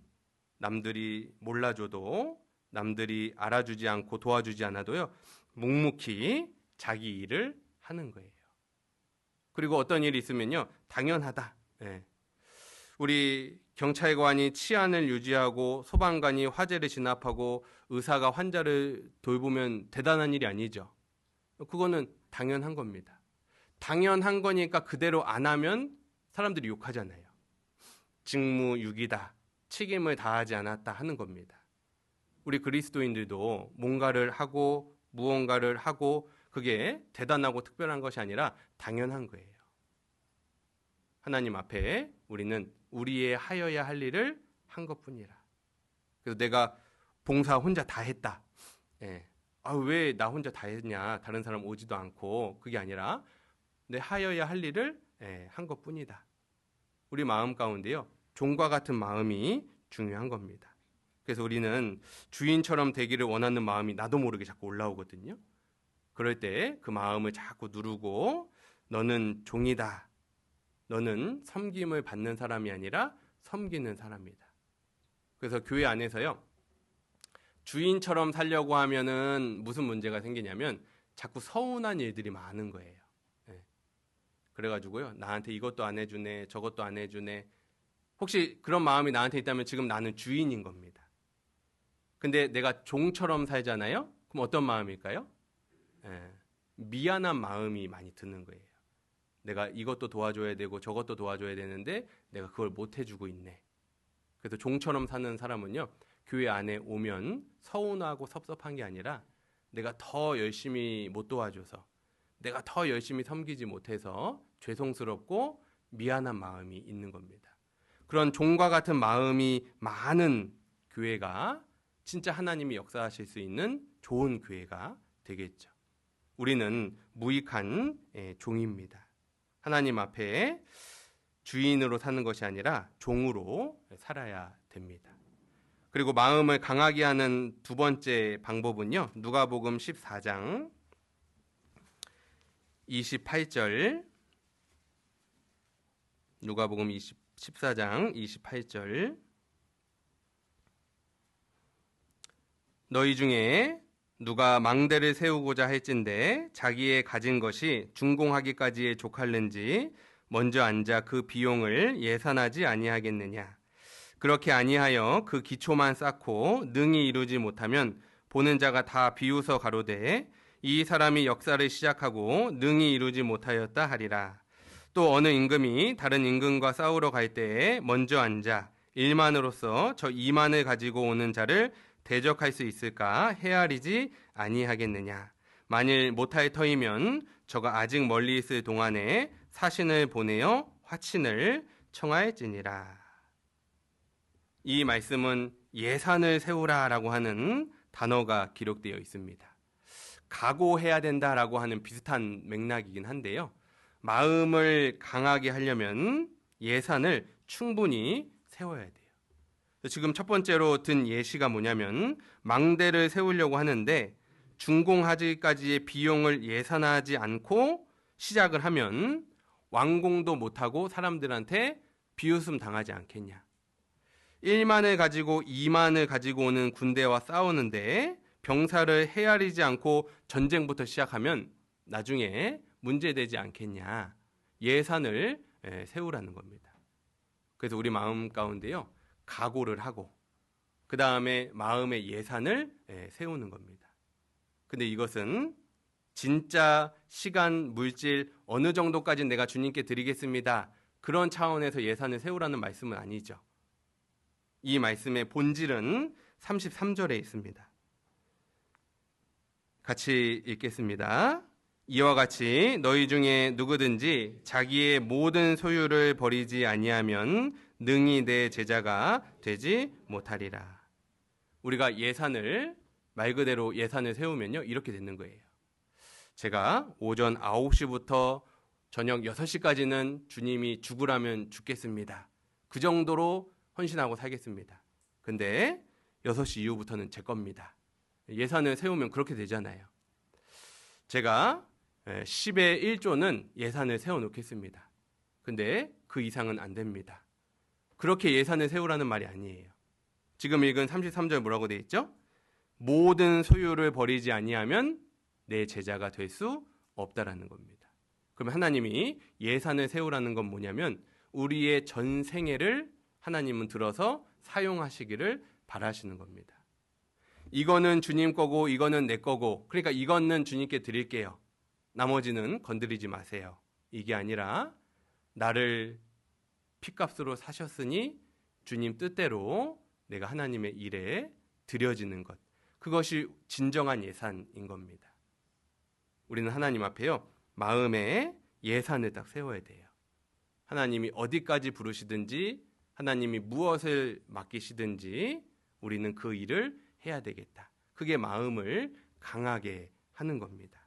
남들이 몰라줘도 남들이 알아주지 않고 도와주지 않아도요 묵묵히 자기 일을 하는 거예요. 그리고 어떤 일이 있으면요 당연하다. 네. 우리 경찰관이 치안을 유지하고 소방관이 화재를 진압하고 의사가 환자를 돌보면 대단한 일이 아니죠. 그거는 당연한 겁니다. 당연한 거니까 그대로 안 하면 사람들이 욕하잖아요. 직무유기다, 책임을 다하지 않았다 하는 겁니다. 우리 그리스도인들도 뭔가를 하고 무언가를 하고 그게 대단하고 특별한 것이 아니라 당연한 거예요. 하나님 앞에 우리는 우리의 하여야 할 일을 한 것뿐이라. 그래서 내가 봉사 혼자 다 했다. 왜 나 혼자 다 했냐? 다른 사람 오지도 않고. 그게 아니라 내 하여야 할 일을 한 것뿐이다. 우리 마음 가운데요 종과 같은 마음이 중요한 겁니다. 그래서 우리는 주인처럼 되기를 원하는 마음이 나도 모르게 자꾸 올라오거든요. 그럴 때 그 마음을 자꾸 누르고 너는 종이다. 너는 섬김을 받는 사람이 아니라 섬기는 사람이다. 그래서 교회 안에서요 주인처럼 살려고 하면은 무슨 문제가 생기냐면 자꾸 서운한 일들이 많은 거예요. 그래가지고요 나한테 이것도 안 해주네 저것도 안 해주네. 혹시 그런 마음이 나한테 있다면 지금 나는 주인인 겁니다. 근데 내가 종처럼 살잖아요. 그럼 어떤 마음일까요? 미안한 마음이 많이 드는 거예요. 내가 이것도 도와줘야 되고 저것도 도와줘야 되는데 내가 그걸 못 해주고 있네. 그래서 종처럼 사는 사람은요 교회 안에 오면 서운하고 섭섭한 게 아니라 내가 더 열심히 못 도와줘서, 내가 더 열심히 섬기지 못해서 죄송스럽고 미안한 마음이 있는 겁니다. 그런 종과 같은 마음이 많은 교회가 진짜 하나님이 역사하실 수 있는 좋은 교회가 되겠죠. 우리는 무익한 종입니다. 하나님 앞에 주인으로 사는 것이 아니라 종으로 살아야 됩니다. 그리고 마음을 강하게 하는 두 번째 방법은요, 누가복음 14장 28절, 누가복음 14장 28절, 너희 중에 누가 망대를 세우고자 할진대 자기의 가진 것이 준공하기까지에 족할는지 먼저 앉아 그 비용을 예산하지 아니하겠느냐. 그렇게 아니하여 그 기초만 쌓고 능히 이루지 못하면 보는 자가 다 비웃어 가로되 이 사람이 역사를 시작하고 능히 이루지 못하였다 하리라. 또 어느 임금이 다른 임금과 싸우러 갈 때에 먼저 앉아 1만으로서 저 2만을 가지고 오는 자를 대적할 수 있을까 헤아리지 아니하겠느냐. 만일 못할 터이면 저가 아직 멀리 있을 동안에 사신을 보내어 화친을 청할지니라. 이 말씀은 예산을 세우라라고 하는 단어가 기록되어 있습니다. 각오해야 된다라고 하는 비슷한 맥락이긴 한데요. 마음을 강하게 하려면 예산을 충분히 세워야 돼요. 지금 첫 번째로 든 예시가 뭐냐면 망대를 세우려고 하는데 준공하기까지의 비용을 예산하지 않고 시작을 하면 완공도 못하고 사람들한테 비웃음 당하지 않겠냐. 1만을 가지고 2만을 가지고 오는 군대와 싸우는데 병사를 헤아리지 않고 전쟁부터 시작하면 나중에 문제되지 않겠냐. 예산을 세우라는 겁니다. 그래서 우리 마음 가운데요, 각오를 하고 그 다음에 마음의 예산을 세우는 겁니다. 근데 이것은 진짜 시간, 물질 어느 정도까지 내가 주님께 드리겠습니다. 그런 차원에서 예산을 세우라는 말씀은 아니죠. 이 말씀의 본질은 33절에 있습니다. 같이 읽겠습니다. 이와 같이 너희 중에 누구든지 자기의 모든 소유를 버리지 아니하면 능히 내 제자가 되지 못하리라. 우리가 예산을 말 그대로 예산을 세우면요, 이렇게 되는 거예요. 제가 오전 9시부터 저녁 6시까지는 주님이 죽으라면 죽겠습니다. 그 정도로 헌신하고 살겠습니다. 근데 6시 이후부터는 제 겁니다. 예산을 세우면 그렇게 되잖아요. 제가 10의 1조는 예산을 세워놓겠습니다. 근데 그 이상은 안 됩니다. 그렇게 예산을 세우라는 말이 아니에요. 지금 읽은 33절 뭐라고 되어 있죠? 모든 소유를 버리지 아니하면 내 제자가 될 수 없다라는 겁니다. 그러면 하나님이 예산을 세우라는 건 뭐냐면 우리의 전생애를 하나님은 들어서 사용하시기를 바라시는 겁니다. 이거는 주님 거고 이거는 내 거고, 그러니까 이거는 주님께 드릴게요. 나머지는 건드리지 마세요. 이게 아니라 나를 핏값으로 사셨으니 주님 뜻대로 내가 하나님의 일에 드려지는 것, 그것이 진정한 예산인 겁니다. 우리는 하나님 앞에요, 마음에 예산을 딱 세워야 돼요. 하나님이 어디까지 부르시든지 하나님이 무엇을 맡기시든지 우리는 그 일을 해야 되겠다. 그게 마음을 강하게 하는 겁니다.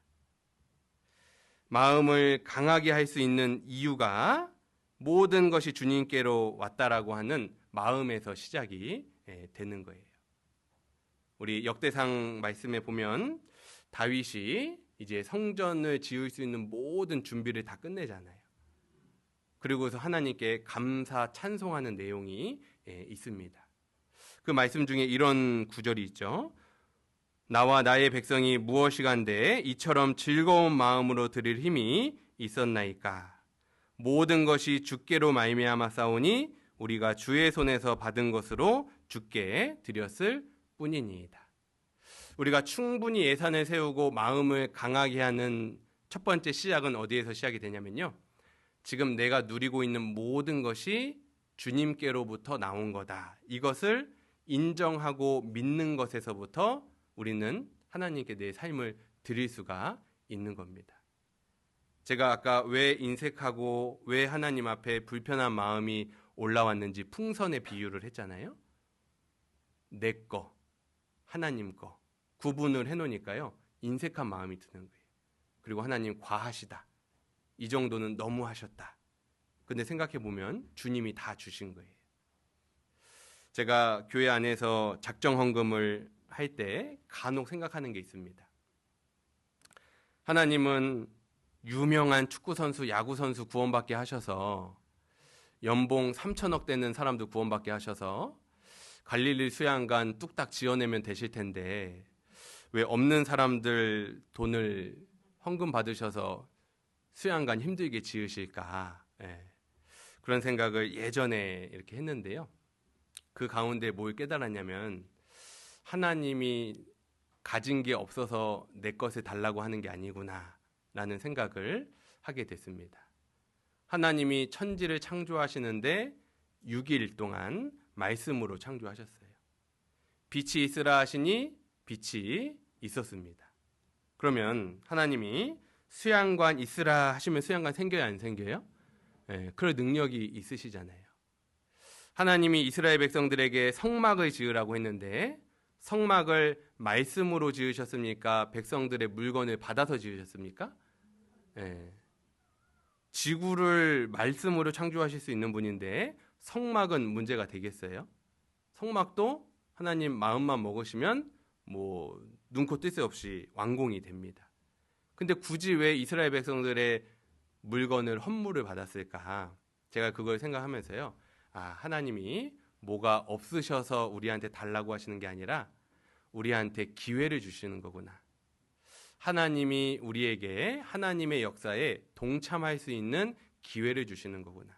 마음을 강하게 할 수 있는 이유가 모든 것이 주님께로 왔다라고 하는 마음에서 시작이 되는 거예요. 우리 역대상 말씀에 보면 다윗이 이제 성전을 지을 수 있는 모든 준비를 다 끝내잖아요. 그리고서 하나님께 감사 찬송하는 내용이 있습니다. 그 말씀 중에 이런 구절이 있죠. 나와 나의 백성이 무엇이간데 이처럼 즐거운 마음으로 드릴 힘이 있었나이까. 모든 것이 주께로 말미암아 싸우니 우리가 주의 손에서 받은 것으로 주께 드렸을 뿐이니이다. 우리가 충분히 예산을 세우고 마음을 강하게 하는 첫 번째 시작은 어디에서 시작이 되냐면요, 지금 내가 누리고 있는 모든 것이 주님께로부터 나온 거다. 이것을 인정하고 믿는 것에서부터 우리는 하나님께 내 삶을 드릴 수가 있는 겁니다. 제가 아까 왜 인색하고 왜 하나님 앞에 불편한 마음이 올라왔는지 풍선의 비유를 했잖아요. 내 거, 하나님 거 구분을 해놓으니까요. 인색한 마음이 드는 거예요. 그리고 하나님 과하시다. 이 정도는 너무 하셨다. 근데 생각해보면 주님이 다 주신 거예요. 제가 교회 안에서 작정 헌금을 할 때 간혹 생각하는 게 있습니다. 하나님은 유명한 축구선수, 야구선수 구원받게 하셔서 연봉 3천억 되는 사람도 구원받게 하셔서 갈릴리 수양관 뚝딱 지어내면 되실 텐데 왜 없는 사람들 돈을 헌금 받으셔서 수양관 힘들게 지으실까? 그런 생각을 예전에 이렇게 했는데요. 그 가운데 뭘 깨달았냐면 하나님이 가진 게 없어서 내 것을 달라고 하는 게 아니구나 라는 생각을 하게 됐습니다. 하나님이 천지를 창조하시는데 6일 동안 말씀으로 창조하셨어요. 빛이 있으라 하시니 빛이 있었습니다. 그러면 하나님이 수양관 있으라 하시면 수양관 생겨요, 안 생겨요? 그럴 능력이 있으시잖아요. 하나님이 이스라엘 백성들에게 성막을 지으라고 했는데 성막을 말씀으로 지으셨습니까? 백성들의 물건을 받아서 지으셨습니까? 지구를 말씀으로 창조하실 수 있는 분인데 성막은 문제가 되겠어요? 성막도 하나님 마음만 먹으시면 눈코 뜰 새 없이 완공이 됩니다. 근데 굳이 왜 이스라엘 백성들의 물건을 헌물을 받았을까? 제가 그걸 생각하면서요. 하나님이 뭐가 없으셔서 우리한테 달라고 하시는 게 아니라 우리한테 기회를 주시는 거구나. 하나님이 우리에게 하나님의 역사에 동참할 수 있는 기회를 주시는 거구나.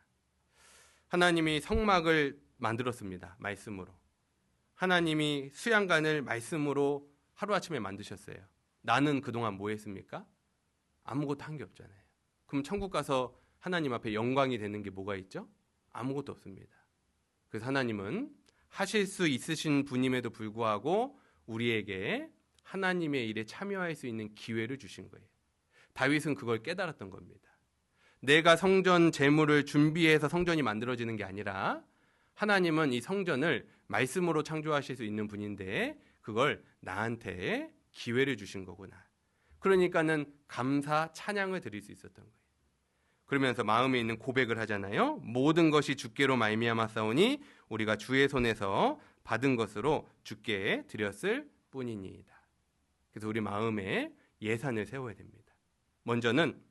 하나님이 성막을 만들었습니다. 말씀으로. 하나님이 수양관을 말씀으로 하루아침에 만드셨어요. 나는 그동안 뭐 했습니까? 아무것도 한 게 없잖아요. 그럼 천국 가서 하나님 앞에 영광이 되는 게 뭐가 있죠? 아무것도 없습니다. 그래서 하나님은 하실 수 있으신 분임에도 불구하고 우리에게 하나님의 일에 참여할 수 있는 기회를 주신 거예요. 다윗은 그걸 깨달았던 겁니다. 내가 성전 제물을 준비해서 성전이 만들어지는 게 아니라 하나님은 이 성전을 말씀으로 창조하실 수 있는 분인데 그걸 나한테 기회를 주신 거구나. 그러니까는 감사, 찬양을 드릴 수 있었던 거예요. 그러면서 마음에 있는 고백을 하잖아요. 모든 것이 주께로 말미암았사오니 우리가 주의 손에서 받은 것으로 주께 드렸을 뿐이니이다. 그래서 우리 마음에 예산을 세워야 됩니다. 먼저는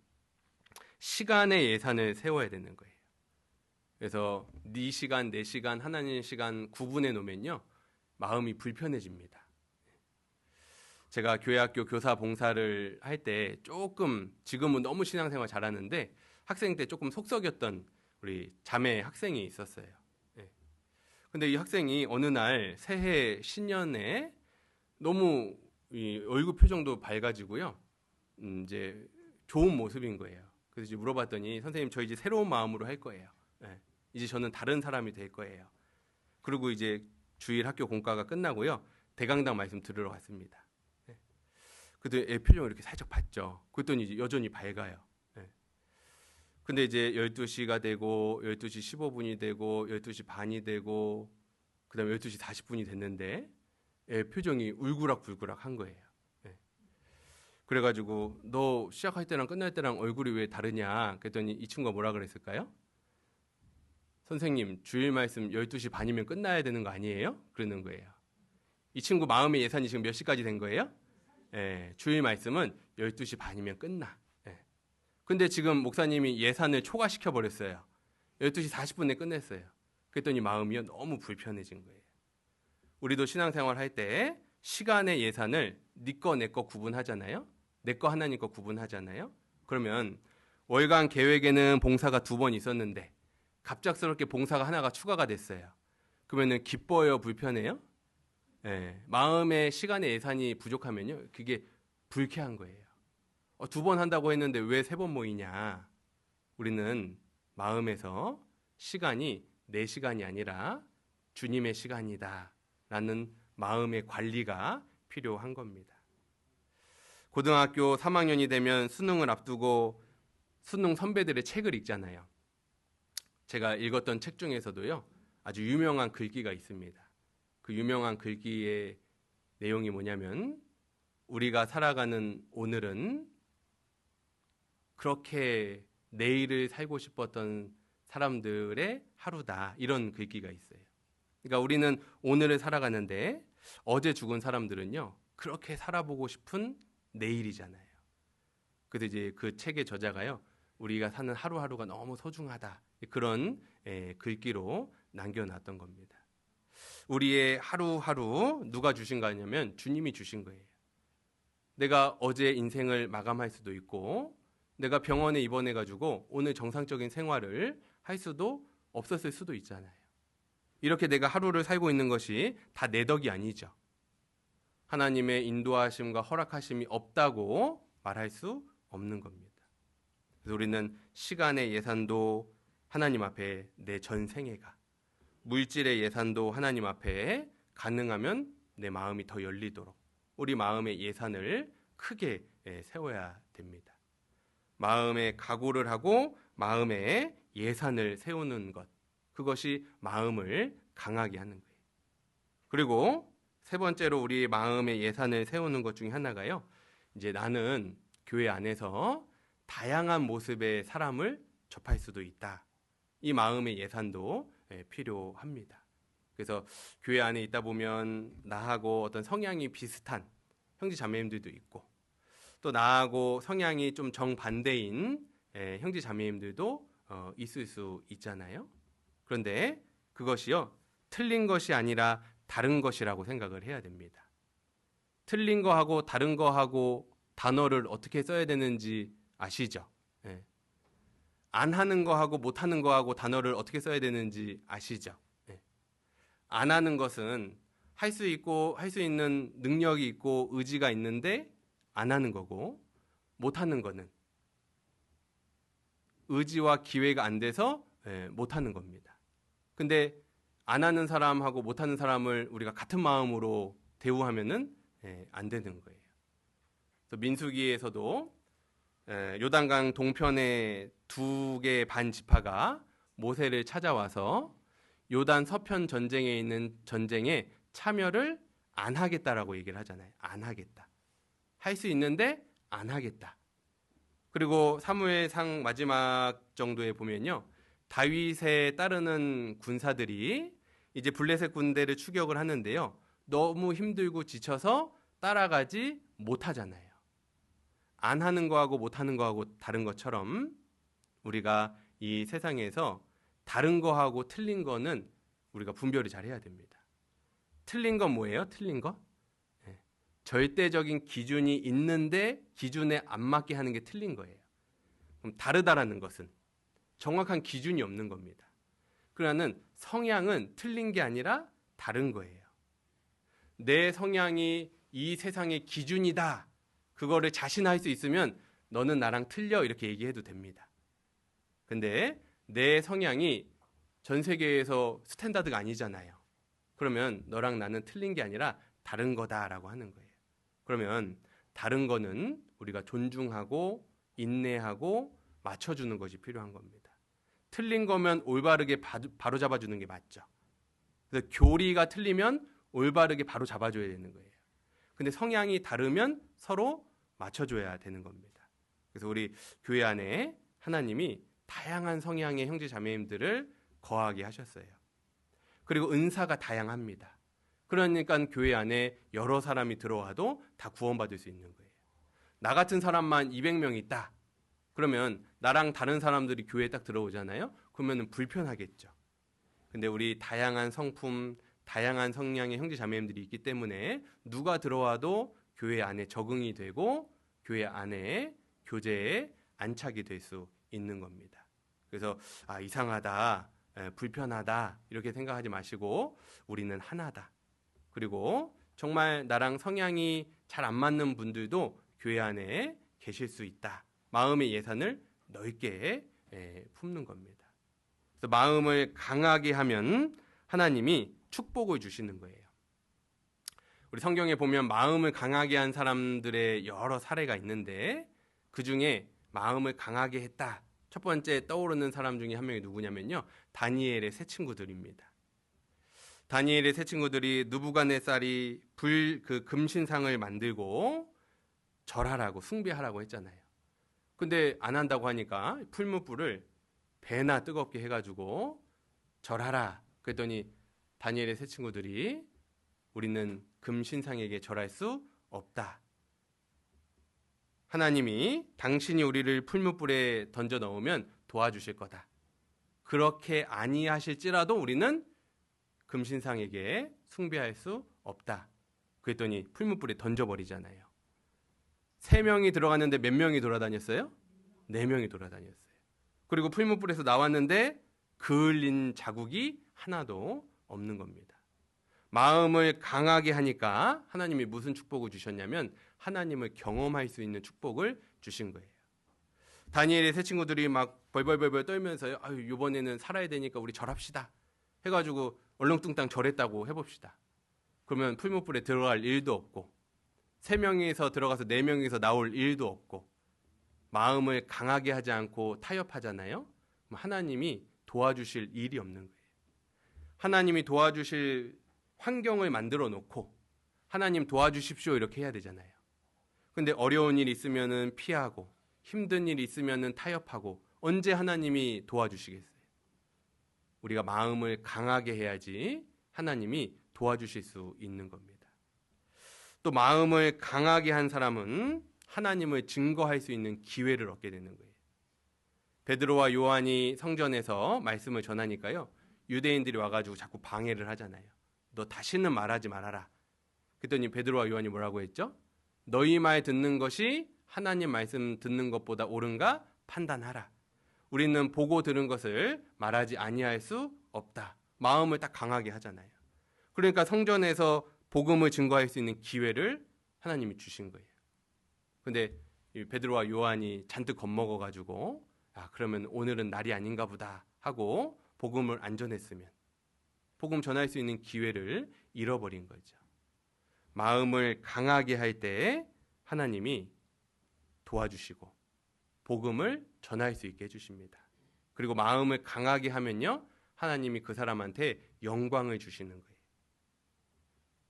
시간의 예산을 세워야 되는 거예요. 그래서 네 시간, 내 시간, 하나님 시간 구분해 놓으면요. 마음이 불편해집니다. 제가 교회학교 교사 봉사를 할 때 조금 지금은 너무 신앙생활 잘하는데 학생 때 조금 속썩였던 우리 자매 학생이 있었어요. 근데 이 학생이 어느 날 새해 신년에 너무 이 얼굴 표정도 밝아지고요. 이제 좋은 모습인 거예요. 그래서 이제 물어봤더니 선생님 저 이제 새로운 마음으로 할 거예요. 이제 저는 다른 사람이 될 거예요. 그리고 이제 주일 학교 공과가 끝나고요. 대강당 말씀 들으러 갔습니다. 그때 애 표정을 이렇게 살짝 봤죠. 그랬더니 이제 여전히 밝아요. 근데 이제 12시가 되고 12시 15분이 되고 12시 반이 되고 그다음에 12시 40분이 됐는데 애 표정이 울그락불그락 한 거예요. 그래가지고 너 시작할 때랑 끝날 때랑 얼굴이 왜 다르냐 그랬더니 이 친구가 뭐라 그랬을까요? 선생님 주일 말씀 12시 반이면 끝나야 되는 거 아니에요? 그러는 거예요. 이 친구 마음의 예산이 지금 몇 시까지 된 거예요? 주일 말씀은 12시 반이면 끝나. 근데 지금 목사님이 예산을 초과시켜 버렸어요. 12시 40분에 끝냈어요. 그랬더니 마음이 너무 불편해진 거예요. 우리도 신앙생활 할 때 시간의 예산을 네 거 내 거 구분하잖아요. 내 거 하나님 거 구분하잖아요. 그러면 월간 계획에는 봉사가 2번 있었는데 갑작스럽게 봉사가 하나가 추가가 됐어요. 그러면은 기뻐요, 불편해요? 마음의 시간의 예산이 부족하면요. 그게 불쾌한 거예요. 2번 한다고 했는데 왜 3번 모이냐? 우리는 마음에서 시간이 내 시간이 아니라 주님의 시간이다 라는 마음의 관리가 필요한 겁니다. 고등학교 3학년이 되면 수능을 앞두고 수능 선배들의 책을 읽잖아요. 제가 읽었던 책 중에서도요, 아주 유명한 글귀가 있습니다. 그 유명한 글귀의 내용이 뭐냐면, 우리가 살아가는 오늘은 그렇게 내일을 살고 싶었던 사람들의 하루다. 이런 글귀가 있어요. 그러니까 우리는 오늘을 살아가는데 어제 죽은 사람들은요, 그렇게 살아보고 싶은 내일이잖아요. 그래서 이제 그 책의 저자가요, 우리가 사는 하루하루가 너무 소중하다. 그런 글귀로 남겨놨던 겁니다. 우리의 하루하루 누가 주신 거냐면 주님이 주신 거예요. 내가 어제 인생을 마감할 수도 있고, 내가 병원에 입원해가지고 오늘 정상적인 생활을 할 수도 없었을 수도 있잖아요. 이렇게 내가 하루를 살고 있는 것이 다 내 덕이 아니죠. 하나님의 인도하심과 허락하심이 없다고 말할 수 없는 겁니다. 그래서 우리는 시간의 예산도 하나님 앞에 내 전생애가, 물질의 예산도 하나님 앞에 가능하면 내 마음이 더 열리도록 우리 마음의 예산을 크게 세워야 됩니다. 마음에 각오를 하고 마음에 예산을 세우는 것, 그것이 마음을 강하게 하는 거예요. 그리고 세 번째로 우리 마음의 예산을 세우는 것 중에 하나가요, 이제 나는 교회 안에서 다양한 모습의 사람을 접할 수도 있다. 이 마음의 예산도 필요합니다. 그래서 교회 안에 있다 보면 나하고 어떤 성향이 비슷한 형제 자매님들도 있고, 또 나하고 성향이 좀 정반대인 형제 자매님들도 있을 수 있잖아요. 그런데 그것이요, 틀린 것이 아니라 다른 것이라고 생각을 해야 됩니다. 틀린 거하고 다른 거하고 단어를 어떻게 써야 되는지 아시죠? 안 하는 거하고 못 하는 거하고 단어를 어떻게 써야 되는지 아시죠? 안 하는 것은 할 수 있고 할 수 있는 능력이 있고 의지가 있는데 안 하는 거고, 못 하는 거는 의지와 기회가 안 돼서 못 하는 겁니다. 근데 안 하는 사람하고 못 하는 사람을 우리가 같은 마음으로 대우하면은 안 되는 거예요. 그래서 민수기에서도 요단강 동편의 2개 반 지파가 모세를 찾아와서 요단 서편 전쟁에 있는 전쟁에 참여를 안 하겠다라고 얘기를 하잖아요. 안 하겠다. 할 수 있는데 안 하겠다. 그리고 사무엘상 마지막 정도에 보면요, 다윗에 따르는 군사들이 이제 블레셋 군대를 추격을 하는데요, 너무 힘들고 지쳐서 따라가지 못하잖아요. 안 하는 거하고 못 하는 거하고 다른 것처럼 우리가 이 세상에서 다른 거하고 틀린 거는 우리가 분별을 잘 해야 됩니다. 틀린 건 뭐예요? 틀린 거? 절대적인 기준이 있는데 기준에 안 맞게 하는 게 틀린 거예요. 그럼 다르다라는 것은 정확한 기준이 없는 겁니다. 그러나는 성향은 틀린 게 아니라 다른 거예요. 내 성향이 이 세상의 기준이다, 그거를 자신할 수 있으면 너는 나랑 틀려, 이렇게 얘기해도 됩니다. 근데 내 성향이 전 세계에서 스탠다드가 아니잖아요. 그러면 너랑 나는 틀린 게 아니라 다른 거다라고 하는 거예요. 그러면 다른 거는 우리가 존중하고 인내하고 맞춰주는 것이 필요한 겁니다. 틀린 거면 올바르게 바로 잡아주는 게 맞죠. 그래서 교리가 틀리면 올바르게 바로 잡아줘야 되는 거예요. 근데 성향이 다르면 서로 맞춰줘야 되는 겁니다. 그래서 우리 교회 안에 하나님이 다양한 성향의 형제 자매님들을 거하게 하셨어요. 그리고 은사가 다양합니다. 그러니까 교회 안에 여러 사람이 들어와도 다 구원받을 수 있는 거예요. 나 같은 사람만 200명 있다. 그러면 나랑 다른 사람들이 교회에 딱 들어오잖아요. 그러면 불편하겠죠. 근데 우리 다양한 성품, 다양한 성향의 형제 자매님들이 있기 때문에 누가 들어와도 교회 안에 적응이 되고 교회 안에 교제에 안착이 될 수 있는 겁니다. 그래서 이상하다, 불편하다 이렇게 생각하지 마시고 우리는 하나다. 그리고 정말 나랑 성향이 잘 안 맞는 분들도 교회 안에 계실 수 있다. 마음의 예산을 넓게 품는 겁니다. 그래서 마음을 강하게 하면 하나님이 축복을 주시는 거예요. 우리 성경에 보면 마음을 강하게 한 사람들의 여러 사례가 있는데 그 중에 마음을 강하게 했다. 첫 번째 떠오르는 사람 중에 한 명이 누구냐면요. 다니엘의 세 친구들입니다. 다니엘의 세 친구들이 느부갓네살이 금신상을 만들고 절하라고 숭배하라고 했잖아요. 근데 안 한다고 하니까 풀무불을 배나 뜨겁게 해가지고 절하라. 그랬더니 다니엘의 세 친구들이 우리는 금신상에게 절할 수 없다. 하나님이 당신이 우리를 풀무불에 던져 넣으면 도와주실 거다. 그렇게 아니하실지라도 우리는 금신상에게 숭배할 수 없다. 그랬더니 풀무불에 던져버리잖아요. 3명이 들어갔는데 몇 명이 돌아다녔어요? 4명이 돌아다녔어요. 그리고 풀무불에서 나왔는데 그을린 자국이 하나도 없는 겁니다. 마음을 강하게 하니까 하나님이 무슨 축복을 주셨냐면 하나님을 경험할 수 있는 축복을 주신 거예요. 다니엘의 세 친구들이 막 벌벌벌벌 떨면서요. 아유, 이번에는 살아야 되니까 우리 절합시다. 해가지고 얼렁뚱땅 절했다고 해봅시다. 그러면 풀무불에 들어갈 일도 없고 3명이서 들어가서 4명이서 나올 일도 없고 마음을 강하게 하지 않고 타협하잖아요. 그럼 하나님이 도와주실 일이 없는 거예요. 하나님이 도와주실 환경을 만들어 놓고 하나님 도와주십시오 이렇게 해야 되잖아요. 근데 어려운 일 있으면은 피하고 힘든 일 있으면은 타협하고 언제 하나님이 도와주시겠어요? 우리가 마음을 강하게 해야지 하나님이 도와주실 수 있는 겁니다. 또 마음을 강하게 한 사람은 하나님을 증거할 수 있는 기회를 얻게 되는 거예요. 베드로와 요한이 성전에서 말씀을 전하니까요. 유대인들이 와가지고 자꾸 방해를 하잖아요. 너 다시는 말하지 말아라. 그랬더니 베드로와 요한이 뭐라고 했죠? 너희 말 듣는 것이 하나님 말씀 듣는 것보다 옳은가 판단하라. 우리는 보고 들은 것을 말하지 아니할 수 없다. 마음을 딱 강하게 하잖아요. 그러니까 성전에서 복음을 증거할 수 있는 기회를 하나님이 주신 거예요. 근데 베드로와 요한이 잔뜩 겁먹어가지고 그러면 오늘은 날이 아닌가 보다 하고 복음을 안 전했으면 복음 전할 수 있는 기회를 잃어버린 거죠. 마음을 강하게 할 때 하나님이 도와주시고 복음을 전할 수 있게 해주십니다. 그리고 마음을 강하게 하면요 하나님이 그 사람한테 영광을 주시는 거예요.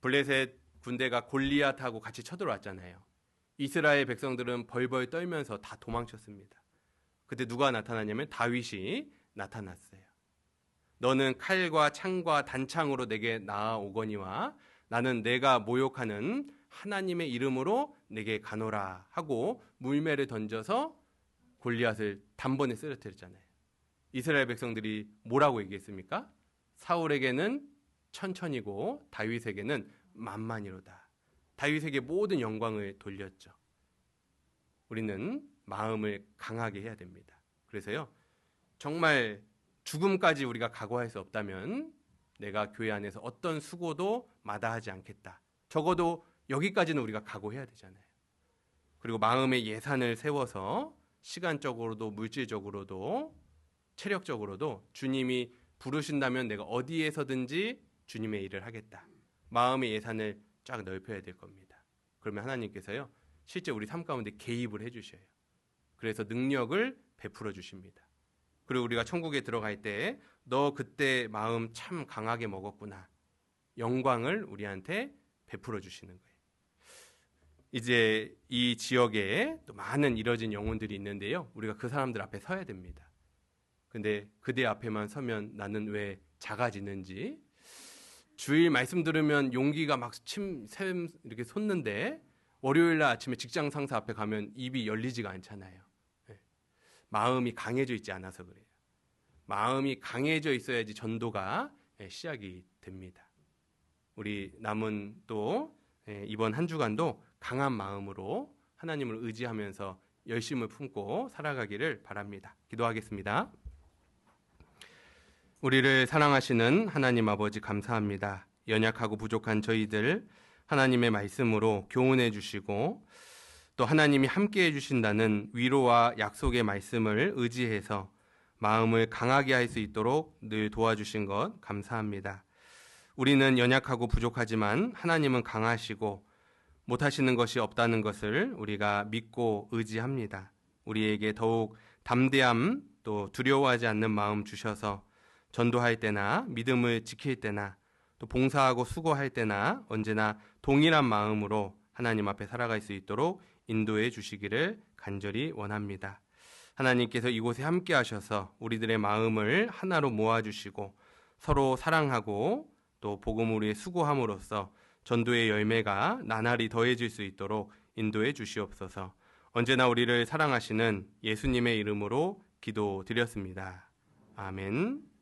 블레셋 군대가 골리앗하고 같이 쳐들어왔잖아요. 이스라엘 백성들은 벌벌 떨면서 다 도망쳤습니다. 그때 누가 나타나냐면 다윗이 나타났어요. 너는 칼과 창과 단창으로 내게 나아오거니와 나는 내가 모욕하는 하나님의 이름으로 내게 가노라 하고 물매를 던져서 골리앗을 단번에 쓰러뜨렸잖아요. 이스라엘 백성들이 뭐라고 얘기했습니까? 사울에게는 천천히고 다윗에게는 만만이로다. 다윗에게 모든 영광을 돌렸죠. 우리는 마음을 강하게 해야 됩니다. 그래서요, 정말 죽음까지 우리가 각오할 수 없다면 내가 교회 안에서 어떤 수고도 마다하지 않겠다. 적어도 여기까지는 우리가 각오해야 되잖아요. 그리고 마음의 예산을 세워서 시간적으로도 물질적으로도 체력적으로도 주님이 부르신다면 내가 어디에서든지 주님의 일을 하겠다. 마음의 예산을 쫙 넓혀야 될 겁니다. 그러면 하나님께서요, 실제 우리 삶 가운데 개입을 해주셔요. 그래서 능력을 베풀어 주십니다. 그리고 우리가 천국에 들어갈 때 너 그때 마음 참 강하게 먹었구나. 영광을 우리한테 베풀어 주시는 거예요. 이제 이 지역에 또 많은 이뤄진 영혼들이 있는데요. 우리가 그 사람들 앞에 서야 됩니다. 근데 그대 앞에만 서면 나는 왜 작아지는지, 주일 말씀 들으면 용기가 막 이렇게 솟는데 월요일 날 아침에 직장 상사 앞에 가면 입이 열리지가 않잖아요. 마음이 강해져 있지 않아서 그래요. 마음이 강해져 있어야지 전도가 시작이 됩니다. 우리 남은 또 이번 한 주간도 강한 마음으로 하나님을 의지하면서 열심을 품고 살아가기를 바랍니다. 기도하겠습니다. 우리를 사랑하시는 하나님 아버지 감사합니다. 연약하고 부족한 저희들 하나님의 말씀으로 교훈해 주시고 또 하나님이 함께해 주신다는 위로와 약속의 말씀을 의지해서 마음을 강하게 할 수 있도록 늘 도와주신 것 감사합니다. 우리는 연약하고 부족하지만 하나님은 강하시고 못하시는 것이 없다는 것을 우리가 믿고 의지합니다. 우리에게 더욱 담대함 또 두려워하지 않는 마음 주셔서 전도할 때나 믿음을 지킬 때나 또 봉사하고 수고할 때나 언제나 동일한 마음으로 하나님 앞에 살아갈 수 있도록 인도해 주시기를 간절히 원합니다. 하나님께서 이곳에 함께 하셔서 우리들의 마음을 하나로 모아주시고 서로 사랑하고 또 복음을 위해 수고함으로써 전도의 열매가 나날이 더해질 수 있도록 인도해 주시옵소서. 언제나 우리를 사랑하시는 예수님의 이름으로 기도드렸습니다. 아멘.